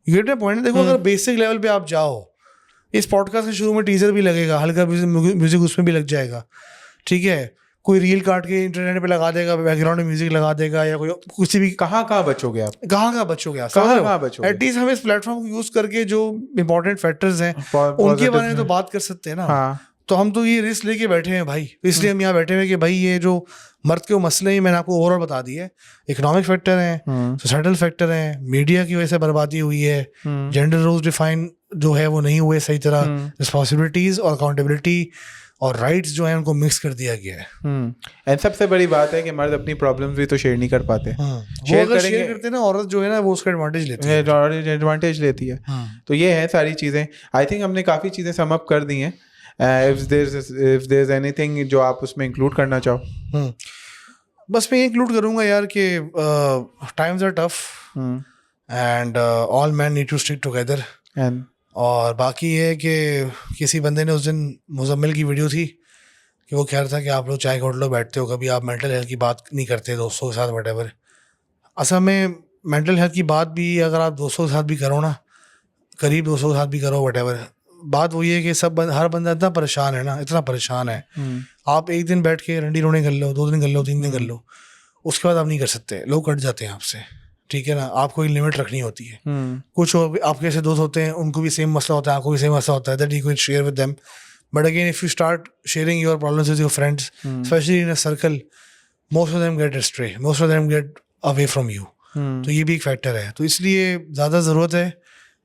ये तो पॉइंट है। देखो, अगर बेसिक लेवल पे आप जाओ, इस पॉडकास्ट के शुरू में टीजर भी लगेगा, हल्का म्यूजिक उसमें भी लग जाएगा, ठीक है, कोई रील काट के इंटरनेट पे लगा देगा, बैकग्राउंड में म्यूजिक लगा देगा, या कोई कुछ भी। कहाँ बचोगे आप? कहाँ बचोगे? एटलीस्ट हम इस प्लेटफॉर्म को यूज करके जो इंपॉर्टेंट फैक्टर्स हैं उनके बारे में तो बात कर सकते हैं ना। तो हम तो ये रिस्क लेके बैठे हैं भाई, इसलिए हम यहाँ बैठे हुए कि भाई ये जो मर्द के मसले हैं, मैंने आपको ओवरऑल बता दिए, इकोनॉमिक फैक्टर हैं, सोसाइटल फैक्टर हैं, मीडिया की वजह से बर्बादी हुई है, जेंडर रोल्स डिफाइन जो है वो नहीं हुए सही तरह, रिस्पॉन्सिबिलिटीज और अकाउंटेबिलिटी और राइट्स जो है उनको मिक्स कर दिया गया है। एंड सबसे बड़ी बात है कि मर्द अपनी प्रॉब्लम्स भी तो शेयर नहीं कर पाते। शेयर करते हैं ना, औरत जो है ना वो उसका एडवांटेज लेती है। तो ये है सारी चीज़ें। आई थिंक हमने काफ़ी चीज़ें सम अप कर दी हैं। if there's anything जो आप उसमें इंक्लूड करना चाहो। बस मैं इंक्लूड करूँगा यार कि times are tough and all man need to stick together. और बाकी ये है कि किसी बंदे ने उस दिन मुजम्मिल की वीडियो थी कि वो कह रहा था कि आप लोग चाय घोट लो बैठते हो, कभी आप मेंटल हेल्थ की बात नहीं करते दोस्तों के साथ व्हाटएवर। असल में मेंटल हेल्थ की बात भी अगर आप दोस्तों के साथ भी करो ना, करीब दोस्तों के साथ भी करो व्हाटएवर, बात वही है कि हर बंदा इतना परेशान है ना, इतना परेशान है। आप एक दिन बैठ के रंडी रोने कर लो, 2 दिन कर लो, 3 दिन कर लो, उसके बाद आप नहीं कर सकते, लोग कट जाते हैं आपसे, ठीक है ना। आपको एक लिमिट रखनी होती है। कुछ और आपके ऐसे दोस्त होते हैं, उनको भी सेम मसला होता है, आपको भी सेम मसला होता है, that you can share with them. But again if you start sharing your problems with your friends, specially in a circle, most of them get ashtray, most of them get away from you. तो ये भी एक फैक्टर है। तो इसलिए ज़्यादा ज़रूरत है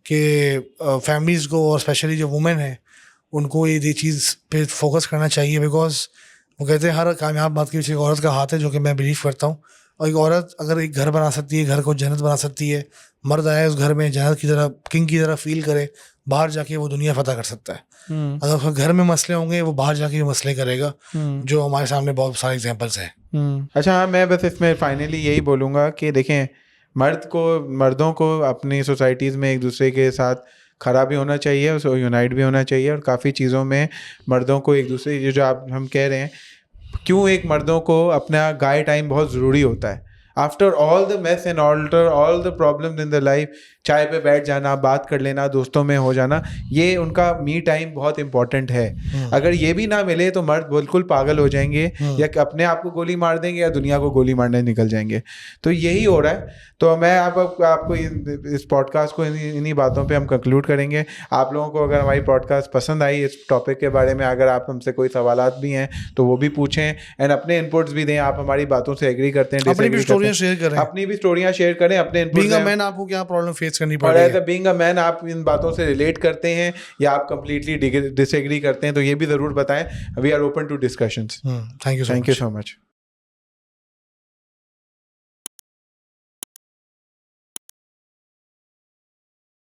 कि फैमिलीज़ को और स्पेशली जो वुमेन है उनको ये चीज़ पे फोकस करना चाहिए। बिकॉज वो कहते हैं हर कामयाब बात के पीछे एक औरत का हाथ है, जो कि मैं बिलीव करता हूँ। और एक औरत अगर एक घर बना सकती है, घर को जन्नत बना सकती है, मर्द आए उस घर में जन्नत की तरह, किंग की तरह फील करे, बाहर जाके वो दुनिया फतह कर सकता है। अगर उसके घर में मसले होंगे, वो बाहर जाके भी मसले करेगा, जो हमारे सामने बहुत सारे एग्जाम्पल्स हैं। अच्छा, हाँ, मैं बस इसमें फाइनली यही बोलूँगा कि देखें, मर्दों को अपनी सोसाइटीज़ में एक दूसरे के साथ खड़ा भी होना चाहिए, उसको यूनाइट भी होना चाहिए। और काफ़ी चीज़ों में मर्दों को एक दूसरे, जो आप हम कह रहे हैं, क्यों एक मर्दों को अपना गाय टाइम बहुत ज़रूरी होता है। After all the mess and after all the problems in the life, चाय पे बैठ जाना, बात कर लेना, दोस्तों में हो जाना, ये उनका मी टाइम बहुत इंपॉर्टेंट है। अगर ये भी ना मिले तो मर्द बिल्कुल पागल हो जाएंगे, या अपने आप को गोली मार देंगे या दुनिया को गोली मारने निकल जाएंगे। तो यही हो रहा है। तो मैं आपको इस पॉडकास्ट को इन्हीं बातों पे हम कंक्लूड करेंगे। आप लोगों को अगर हमारी पॉडकास्ट पसंद आई, इस टॉपिक के बारे में अगर आप हमसे कोई सवालात भी हैं तो वो भी पूछें, एंड अपने इनपुट्स भी दें। आप हमारी बातों से एग्री करते हैं, अपनी भी स्टोरियां शेयर करें, अपनी भी स्टोरियां शेयर करें, अपने बीइंग अ मैन आपको क्या प्रॉब्लम फेस करनी पड़ रही है, और as a being a man आप इन बातों से रिलेट करते हैं या आप कंप्लीटली डिसएग्री करते हैं, तो ये भी जरूर बताएं। We are open to discussions. Thank you so much.